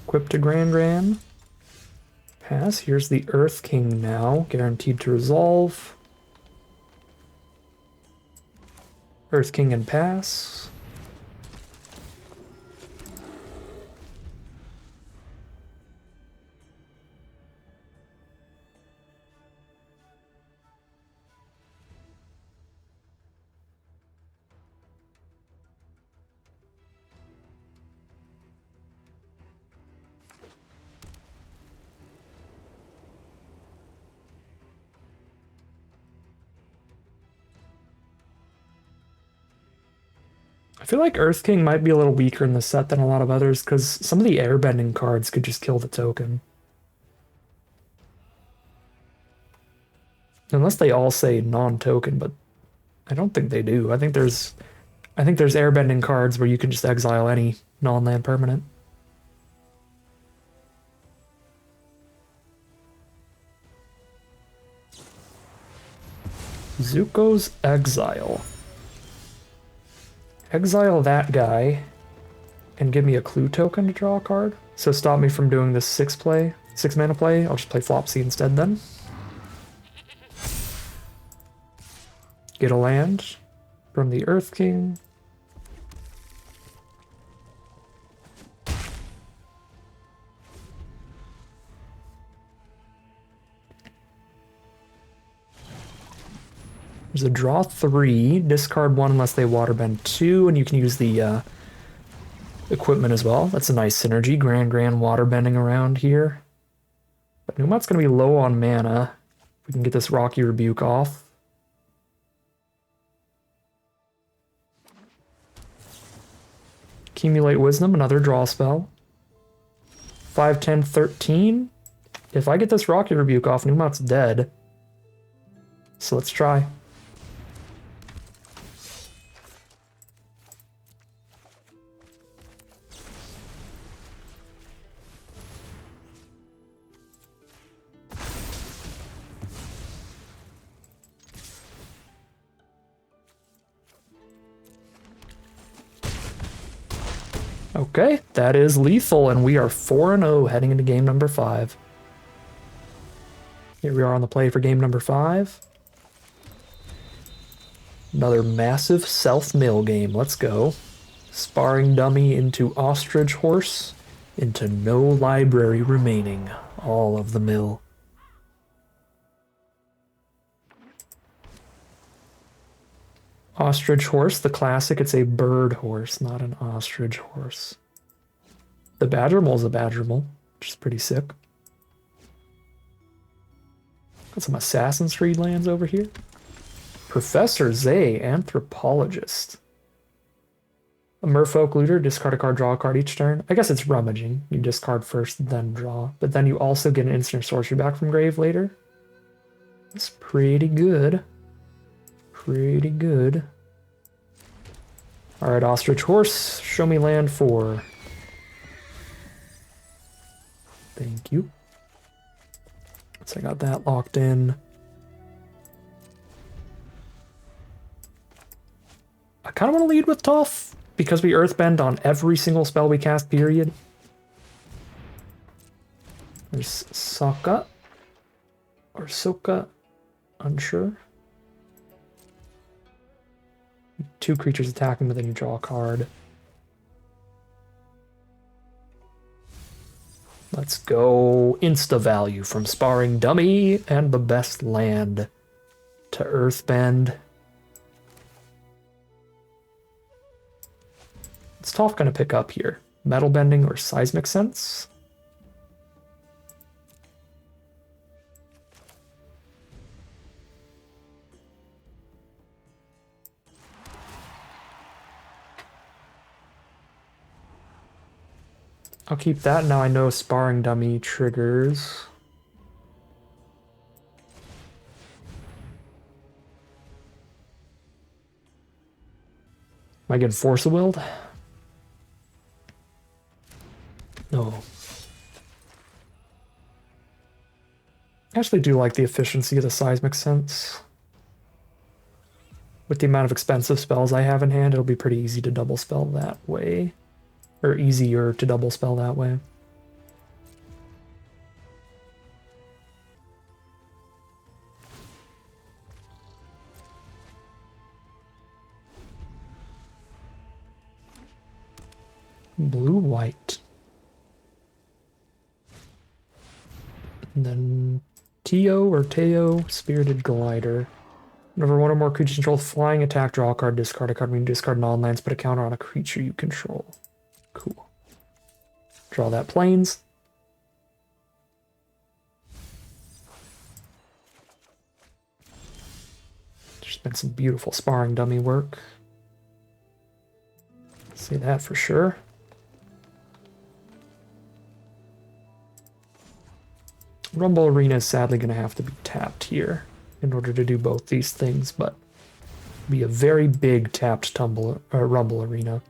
Equip to Gran. Pass. Here's the Earth King now, guaranteed to resolve. Earth King and pass. I feel like Earth King might be a little weaker in the set than a lot of others, because some of the Airbending cards could just kill the token. Unless they all say non-token, but I don't think they do. I think there's Airbending cards where you can just exile any non-land permanent. Zuko's Exile. Exile that guy and give me a clue token to draw a card. So stop me from doing this 6 mana play. I'll just play Flopsy instead then. Get a land from the Earth King. There's a draw 3, discard 1 unless they waterbend 2, and you can use the equipment as well. That's a nice synergy. Grand waterbending around here. But Numot's going to be low on mana. We can get this Rocky Rebuke off. Accumulate Wisdom, another draw spell. 5, 10, 13. If I get this Rocky Rebuke off, Numot's dead. So let's try. Okay, that is lethal, and we are 4-0 heading into game number 5. Here we are on the play for game number 5. Another massive self-mill game. Let's go. Sparring dummy into ostrich horse, into no library remaining. All of the mill. Ostrich horse, the classic, it's a bird horse, not an ostrich horse. The Badgermole's a Badgermole, which is pretty sick. Got some Assassin's Creed lands over here. Professor Zay, Anthropologist. A Merfolk Looter, discard a card, draw a card each turn. I guess it's rummaging. You discard first, then draw. But then you also get an instant sorcery back from grave later. That's pretty good. Pretty good. Alright, Ostrich Horse, show me land 4. Thank you. So I got that locked in. I kind of want to lead with Toph, because we Earthbend on every single spell we cast, period. There's Sokka. Or Soka. Unsure. 2 creatures attacking, but then you draw a card. Let's go insta value from Sparring Dummy and the best land to Earthbend. What's Toph gonna pick up here? Metal Bending or Seismic Sense? I'll keep that. Now I know Sparring Dummy triggers. Am I getting Force of Willed? I actually do like the efficiency of the seismic sense. With the amount of expensive spells I have in hand, it'll be pretty easy to double spell that way. Or easier to double spell that way. Blue-white. And then Teo or Teo, Spirited Glider. Whenever one or more creatures control flying attack, draw a card, discard a card, when you discard non-lands, put a counter on a creature you control. Cool. Draw that plains. There's been some beautiful sparring dummy work. Say that for sure. Rumble Arena is sadly going to have to be tapped here in order to do both these things, but be a very big tapped Rumble Arena.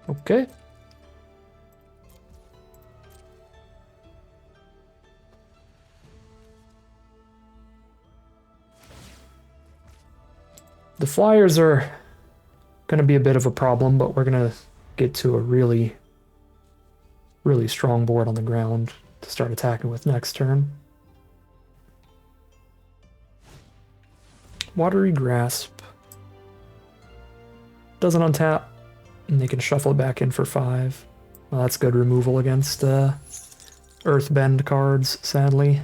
Okay. The flyers are going to be a bit of a problem, but we're going to get to a really, really strong board on the ground to start attacking with next turn. Watery Grasp. Doesn't untap, and they can shuffle it back in for 5. Well, that's good removal against Earthbend cards, sadly.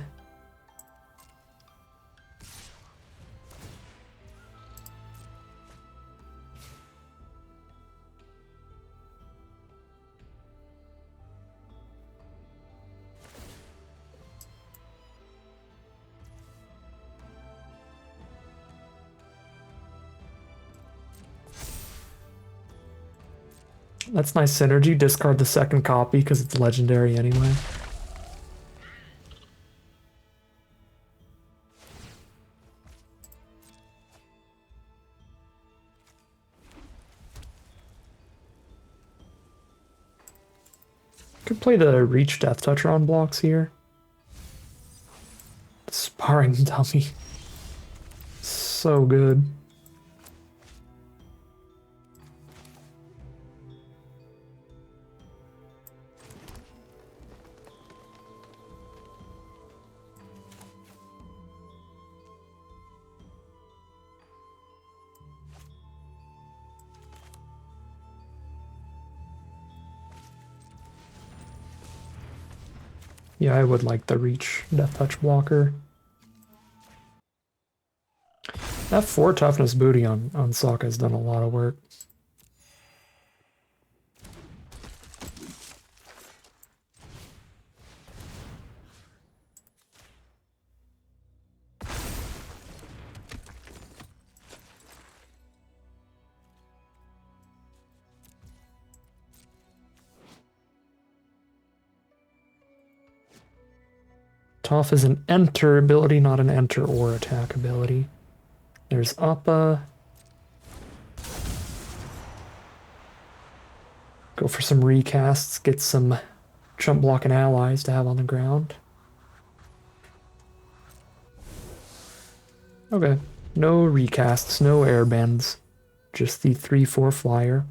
That's nice synergy. Discard the second copy because it's legendary anyway. Could play the Reach Death Toucher on blocks here. Sparring dummy. So good. Yeah, I would like the Reach Death Touch blocker. That 4 toughness booty on Sokka has done a lot of work. Toph is an enter ability, not an enter or attack ability. There's Appa. Go for some recasts, get some chump blocking allies to have on the ground. Okay, no recasts, no airbends, just the 3/4 flyer.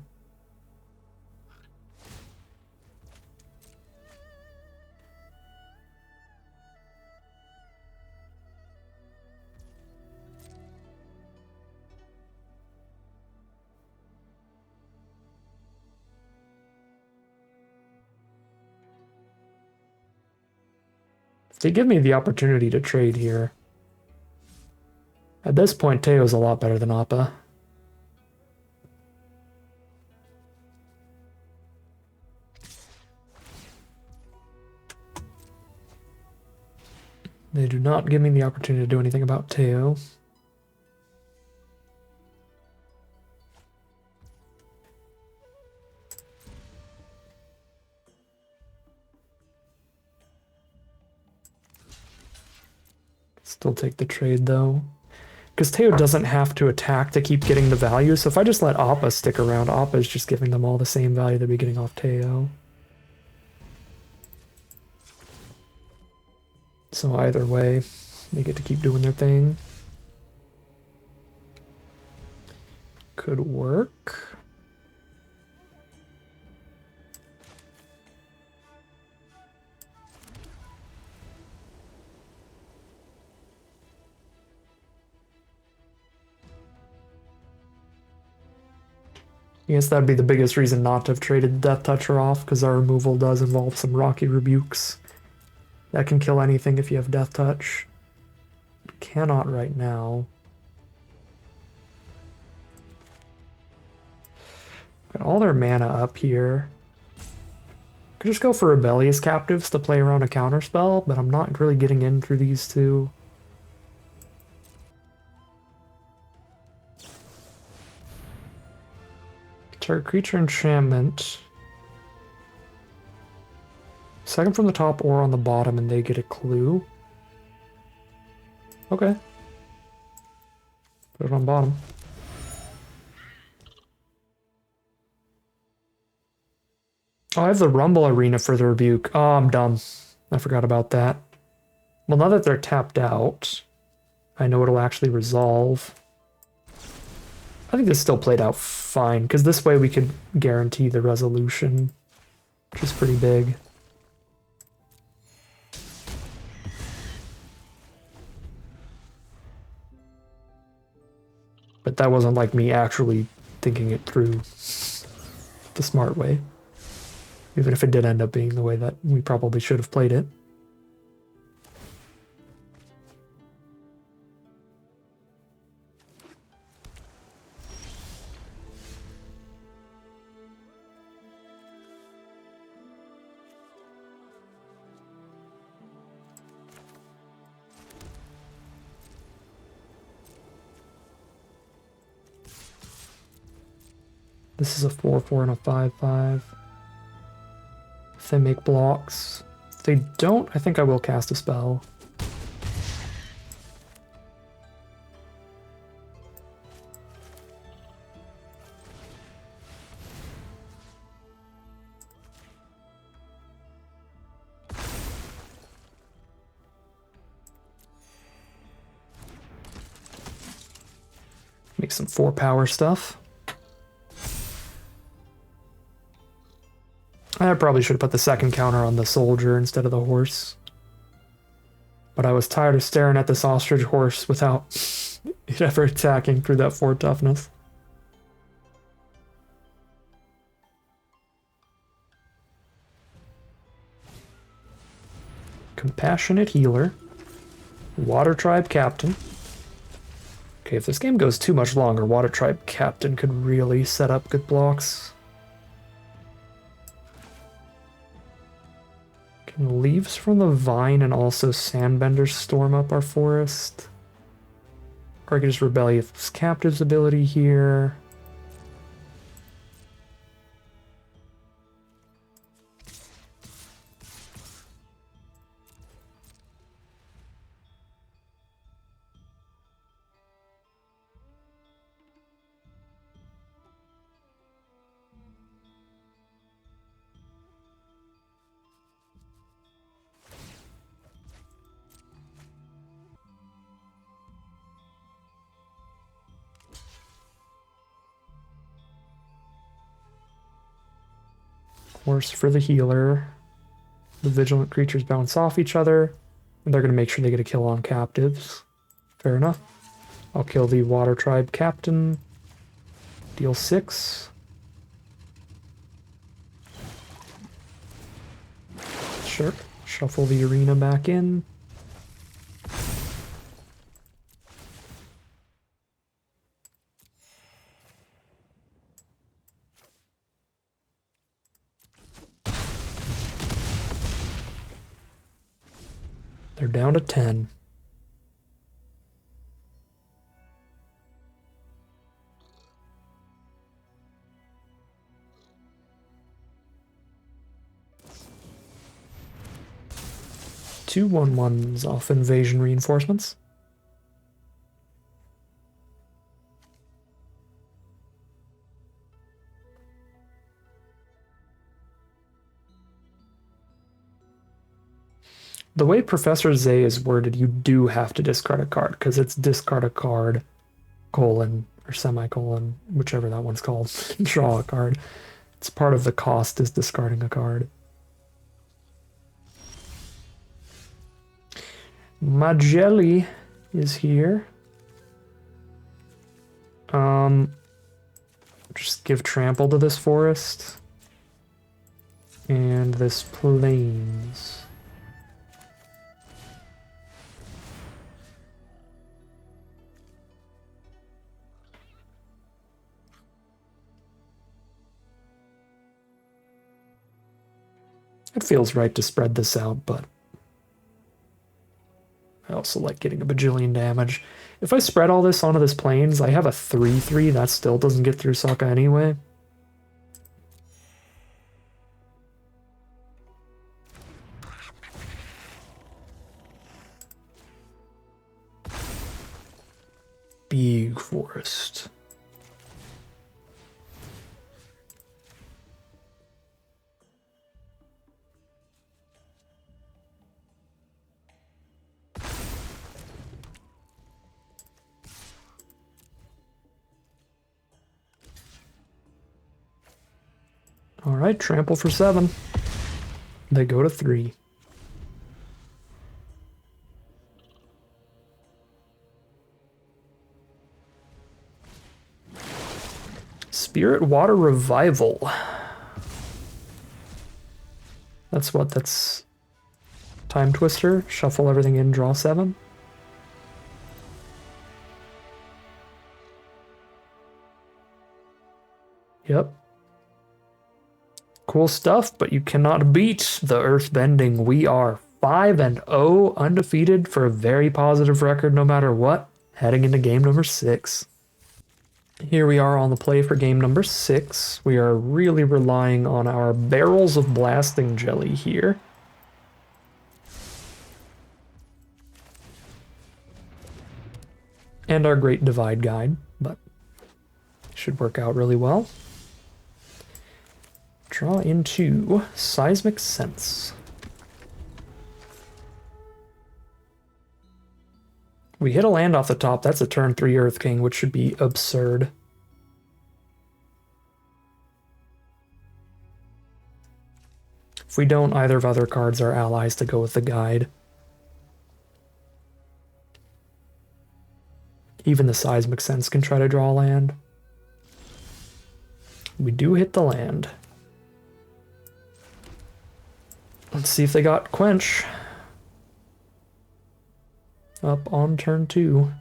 They give me the opportunity to trade here. At this point, Teo's a lot better than Appa. They do not give me the opportunity to do anything about Teo. Still take the trade though. Because Teo doesn't have to attack to keep getting the value, so if I just let Appa stick around, Appa is just giving them all the same value they'll be getting off Teo. So either way, they get to keep doing their thing. Could work. I guess that'd be the biggest reason not to have traded Death Toucher off, because our removal does involve some Rocky Rebukes. That can kill anything if you have Death Touch. Cannot right now. Got all their mana up here. Could just go for Rebellious Captives to play around a counterspell, but I'm not really getting in through these two. Target creature enchantment. Second from the top or on the bottom and they get a clue. Okay. Put it on bottom. Oh, I have the Rumble Arena for the Rebuke. Oh, I'm dumb. I forgot about that. Well, now that they're tapped out, I know it'll actually resolve. I think this still played out fine, because this way we could guarantee the resolution, which is pretty big. But that wasn't like me actually thinking it through the smart way. Even if it did end up being the way that we probably should have played it. This is a 4/4 and a 5/5. If they make blocks. If they don't, I think I will cast a spell. Make some 4-power stuff. I probably should have put the second counter on the soldier instead of the horse. But I was tired of staring at this ostrich horse without it ever attacking through that 4 toughness. Compassionate Healer. Water Tribe Captain. Okay, if this game goes too much longer, Water Tribe Captain could really set up good blocks. Leaves from the Vine and also Sandbender storm up our forest. Or I could just Rebellious Captive's ability here. Horse for the healer. The vigilant creatures bounce off each other, and they're going to make sure they get a kill on captives. Fair enough. I'll kill the Water Tribe Captain. Deal 6. Sure. Shuffle the arena back in. They're down to 10. Two 1/1s off invasion reinforcements. The way Professor Zay is worded, you do have to discard a card, because it's discard a card, colon, or semicolon, whichever that one's called, draw a card. It's part of the cost is discarding a card. Magelli is here. Just give trample to this forest. And this plains. It feels right to spread this out, but I also like getting a bajillion damage. If I spread all this onto this plains, I have a 3/3. That still doesn't get through Sokka anyway. Big forest. All right, trample for 7. They go to 3. Spirit Water Revival. That's what? That's Time Twister. Shuffle everything in, draw 7. Yep. Cool stuff, but you cannot beat the Earthbending. We are 5-0, undefeated for a very positive record no matter what, heading into game number 6. Here we are on the play for game number 6. We are really relying on our barrels of blasting jelly here. And our Great Divide Guide, but should work out really well. Draw into Seismic Sense. We hit a land off the top. That's a turn 3 Earth King, which should be absurd. If we don't, either of other cards are allies to go with the guide. Even the Seismic Sense can try to draw land. We do hit the land. Let's see if they got Quench. Up on turn 2.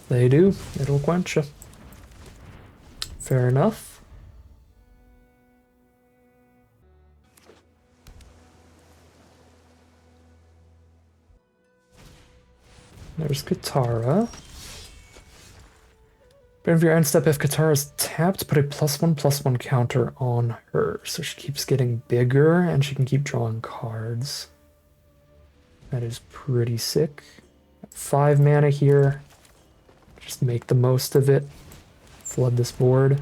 They do. It'll quench you. Fair enough. There's Katara. But if your end step, if Katara is tapped, put a +1/+1 counter on her. So she keeps getting bigger and she can keep drawing cards. That is pretty sick. 5 mana here. Just make the most of it. Flood this board.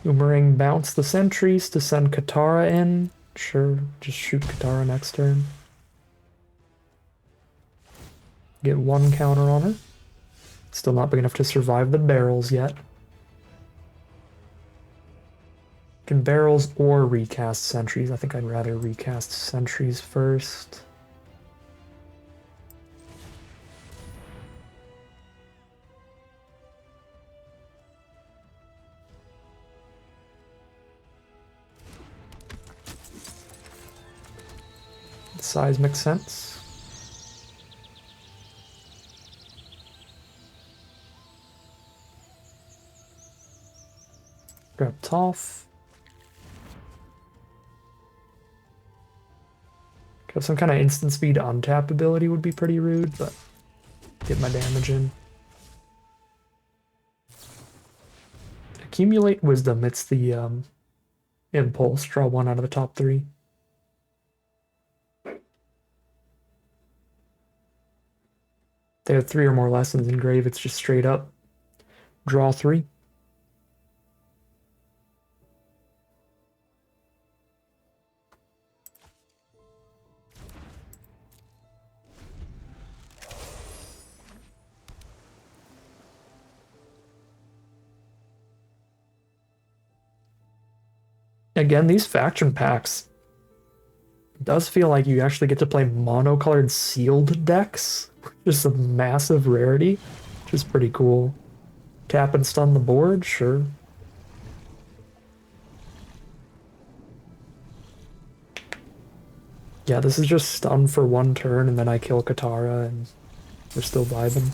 Boomerang bounce the sentries to send Katara in. Sure, just shoot Katara next turn. Get 1 counter on her. Still not big enough to survive the barrels yet. Can barrels or recast sentries? I think I'd rather recast sentries first. Size makes sense. Grab Toph. Got some kind of instant speed untap ability would be pretty rude, but get my damage in. Accumulate Wisdom. It's the impulse. Draw one out of the top 3. They have 3 or more lessons in Grave. It's just straight up. Draw 3. Again, these faction packs, it does feel like you actually get to play monocolored sealed decks, which is a massive rarity, which is pretty cool. Tap and stun the board, sure. Yeah, this is just stun for 1 turn, and then I kill Katara, and we're still vibing.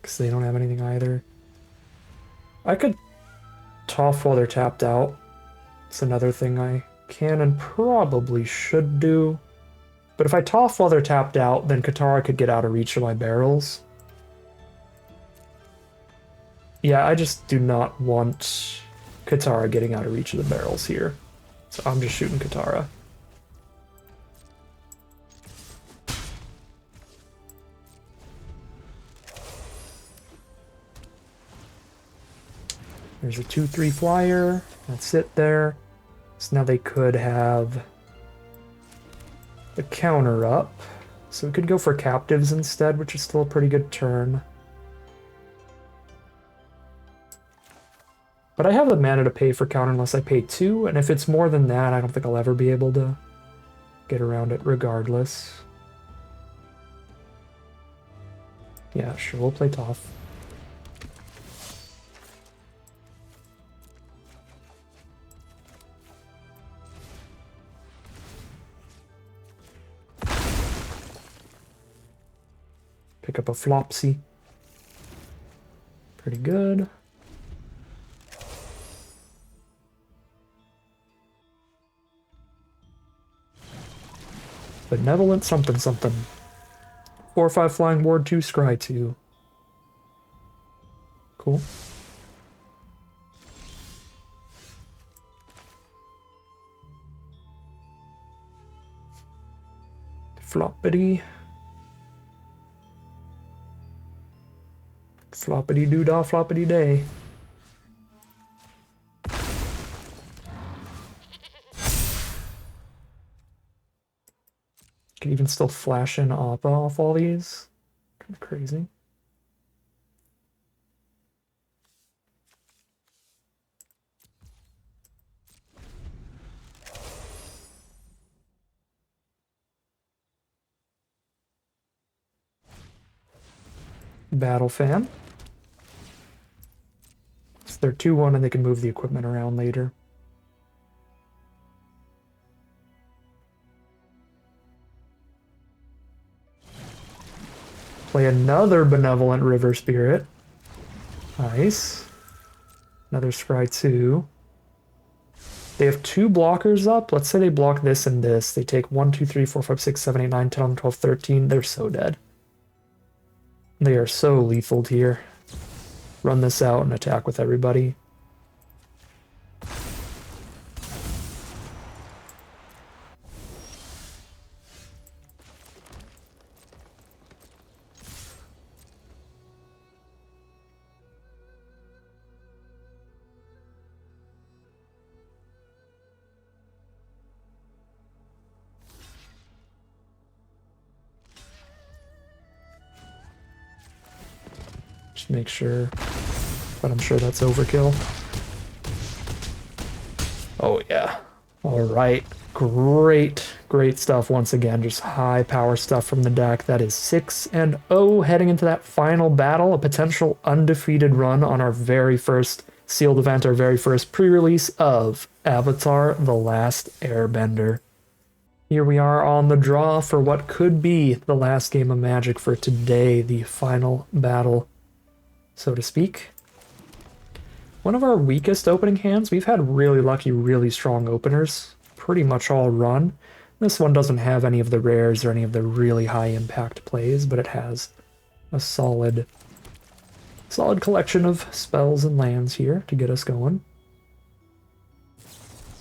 Because they don't have anything either. I could Toph while they're tapped out. It's another thing I can and probably should do. But if I Toph while they're tapped out, then Katara could get out of reach of my barrels. Yeah, I just do not want Katara getting out of reach of the barrels here. So I'm just shooting Katara. There's a 2/3 flyer. That's it there. So now they could have the counter up. So we could go for captives instead, which is still a pretty good turn. But I have the mana to pay for counter unless I pay 2, and if it's more than that, I don't think I'll ever be able to get around it regardless. Yeah, sure, we'll play Toph. Pick up a Flopsy. Pretty good. Benevolent something something. 4/5 flying ward 2, scry 2. Cool. Floppity. Floppity doo-dah, floppity day. Can even still flash in Appa off all these. Kind of crazy. Battle fan. So they're 2/1 and they can move the equipment around later. Play another Benevolent River Spirit. Nice. Another Scry 2. They have 2 blockers up. Let's say they block this and this. They take 1, 2, 3, 4, 5, 6, 7, 8, 9, 10, 11, 12, 13. They're so dead. They are so lethal here. Run this out and attack with everybody. Just make sure, but I'm sure that's overkill. Oh yeah. All right. Great stuff once again. Just high power stuff from the deck. That is 6-0 heading into that final battle, a potential undefeated run on our very first sealed event, our very first pre-release of Avatar: The Last Airbender. Here we are on the draw for what could be the last game of Magic for today, the final battle, so to speak. One of our weakest opening hands. We've had really lucky, really strong openers, pretty much all run. This one doesn't have any of the rares or any of the really high impact plays, but it has a solid collection of spells and lands here to get us going.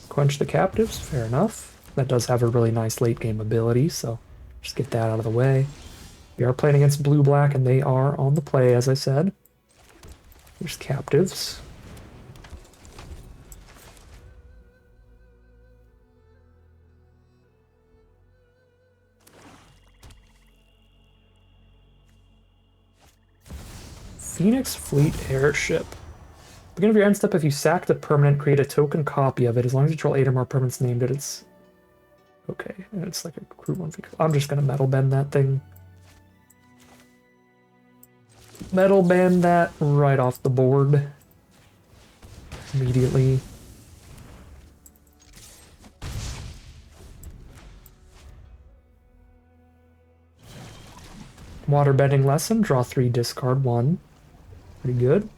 Quench the Captives, fair enough. That does have a really nice late game ability, so just get that out of the way. We are playing against blue-black, and they are on the play, as I said. There's Captives. Phoenix Fleet Airship. Beginning of your end step, if you sack a permanent, create a token copy of it. As long as you control 8 or more permanents named it, it's... Okay, and it's like a crew one feature. I'm just gonna metal bend that thing. Metal bend that right off the board. Immediately. Waterbending lesson, draw 3, discard 1. Pretty good.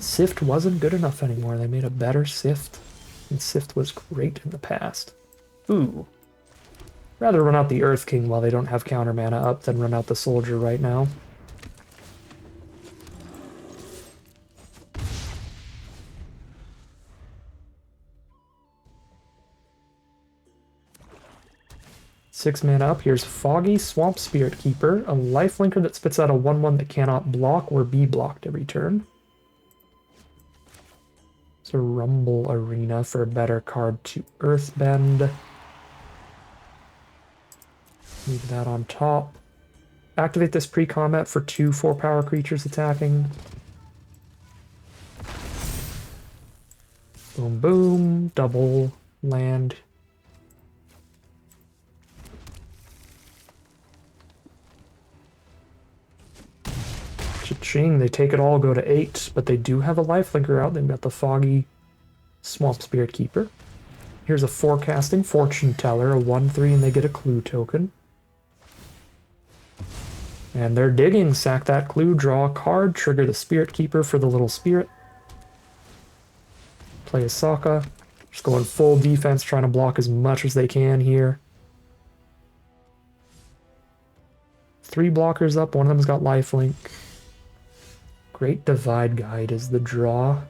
Sift wasn't good enough anymore. They made a better Sift. And Sift was great in the past. Ooh. Rather run out the Earth King while they don't have counter mana up than run out the Soldier right now. Six mana up. Here's Foggy Swamp Spirit Keeper, a lifelinker that spits out a 1/1 that cannot block or be blocked every turn. It's a Rumble Arena for a better card to Earthbend. Leave that on top. Activate this pre-combat for 2 4-power creatures attacking. Boom, boom. Double land. Cha-ching, they take it all, go to 8, but they do have a lifelinker out. They've got the Foggy Swamp Spirit Keeper. Here's a Forecasting Fortune Teller, a 1/3, and they get a clue token. And they're digging. Sack that clue, draw a card, trigger the Spirit Keeper for the little spirit. Play a Sokka. Just going full defense, trying to block as much as they can here. 3 blockers up, one of them's got lifelink. Great Divide Guide is the draw.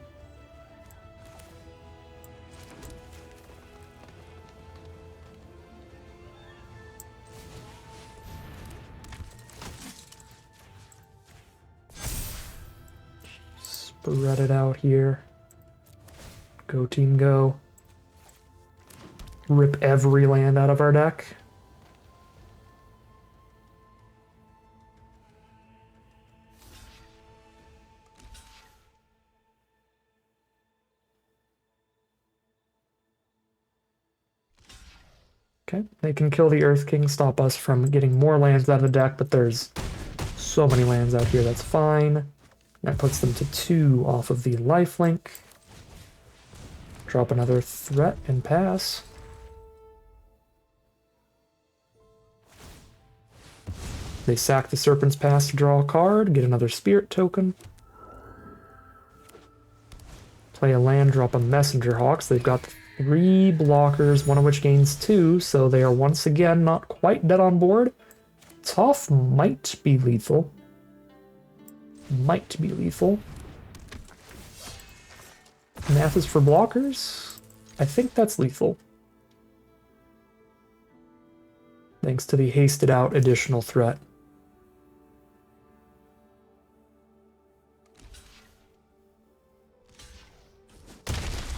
Spread it out here. Go team go. Rip every land out of our deck. Okay, they can kill the Earth King, stop us from getting more lands out of the deck, but there's so many lands out here, that's fine. That puts them to 2 off of the lifelink. Drop another threat and pass. They sack the Serpent's Pass to draw a card, get another Spirit token. Play a land, drop a Messenger Hawks. They've got 3 blockers, one of which gains 2, so they are once again not quite dead on board. Toph might be lethal. Might be lethal. Math is for blockers. I think that's lethal. Thanks to the hasted out additional threat.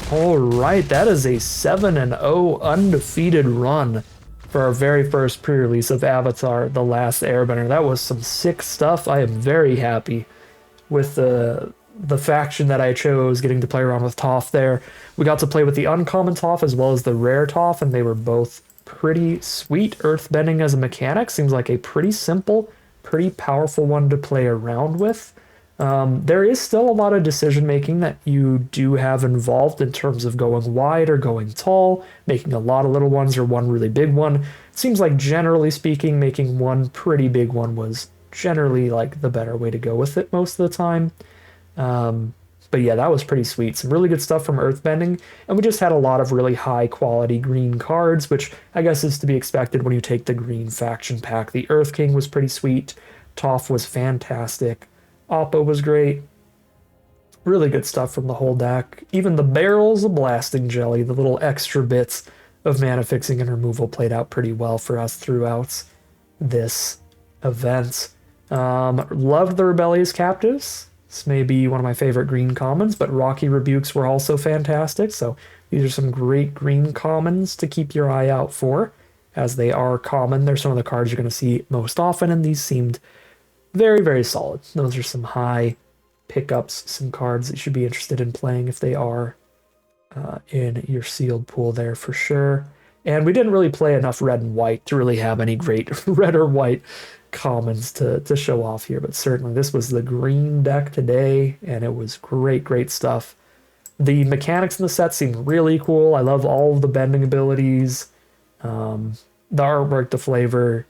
Alright, that is a 7-0 undefeated run for our very first pre-release of Avatar: The Last Airbender. That was some sick stuff. I am very happy with the faction that I chose, getting to play around with Toph there. We got to play with the uncommon Toph as well as the rare Toph, and they were both pretty sweet. Earthbending as a mechanic seems like a pretty simple, pretty powerful one to play around with. There is still a lot of decision making that you do have involved in terms of going wide or going tall, making a lot of little ones or one really big one. It seems like generally speaking, making one pretty big one was generally like the better way to go with it most of the time. But yeah, that was pretty sweet. Some really good stuff from Earthbending, and we just had a lot of really high quality green cards, which I guess is to be expected when you take the green faction pack. The Earth King was pretty sweet. Toph was fantastic. Oppo was great. Really good stuff from the whole deck. Even the barrels of blasting jelly, the little extra bits of mana fixing and removal played out pretty well for us throughout this event. Loved the Rebellious Captives. This may be one of my favorite green commons, but Rocky Rebukes were also fantastic. So these are some great green commons to keep your eye out for, as they are common. They're some of the cards you're going to see most often, and these seemed very, very solid. Those are some high pickups, some cards that you should be interested in playing if they are in your sealed pool there for sure. And we didn't really play enough red and white to really have any great red or white commons to show off here, but certainly this was the green deck today, and it was great, great stuff. The mechanics in the set seem really cool. I love all of the bending abilities. The artwork, the flavor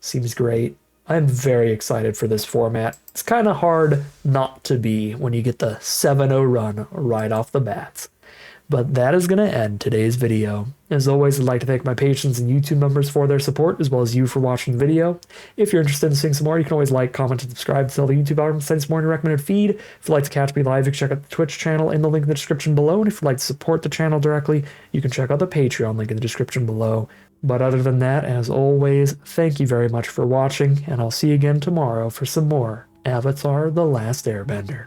seems great. I'm very excited for this format. It's kind of hard not to be when you get the 7-0 run right off the bat. But that is going to end today's video. As always, I'd like to thank my patrons and YouTube members for their support, as well as you for watching the video. If you're interested in seeing some more, you can always like, comment, and subscribe to tell the YouTube algorithm to send some more in your recommended feed. If you'd like to catch me live, you can check out the Twitch channel in the link in the description below. And if you'd like to support the channel directly, you can check out the Patreon link in the description below. But other than that, as always, thank you very much for watching, and I'll see you again tomorrow for some more Avatar: The Last Airbender.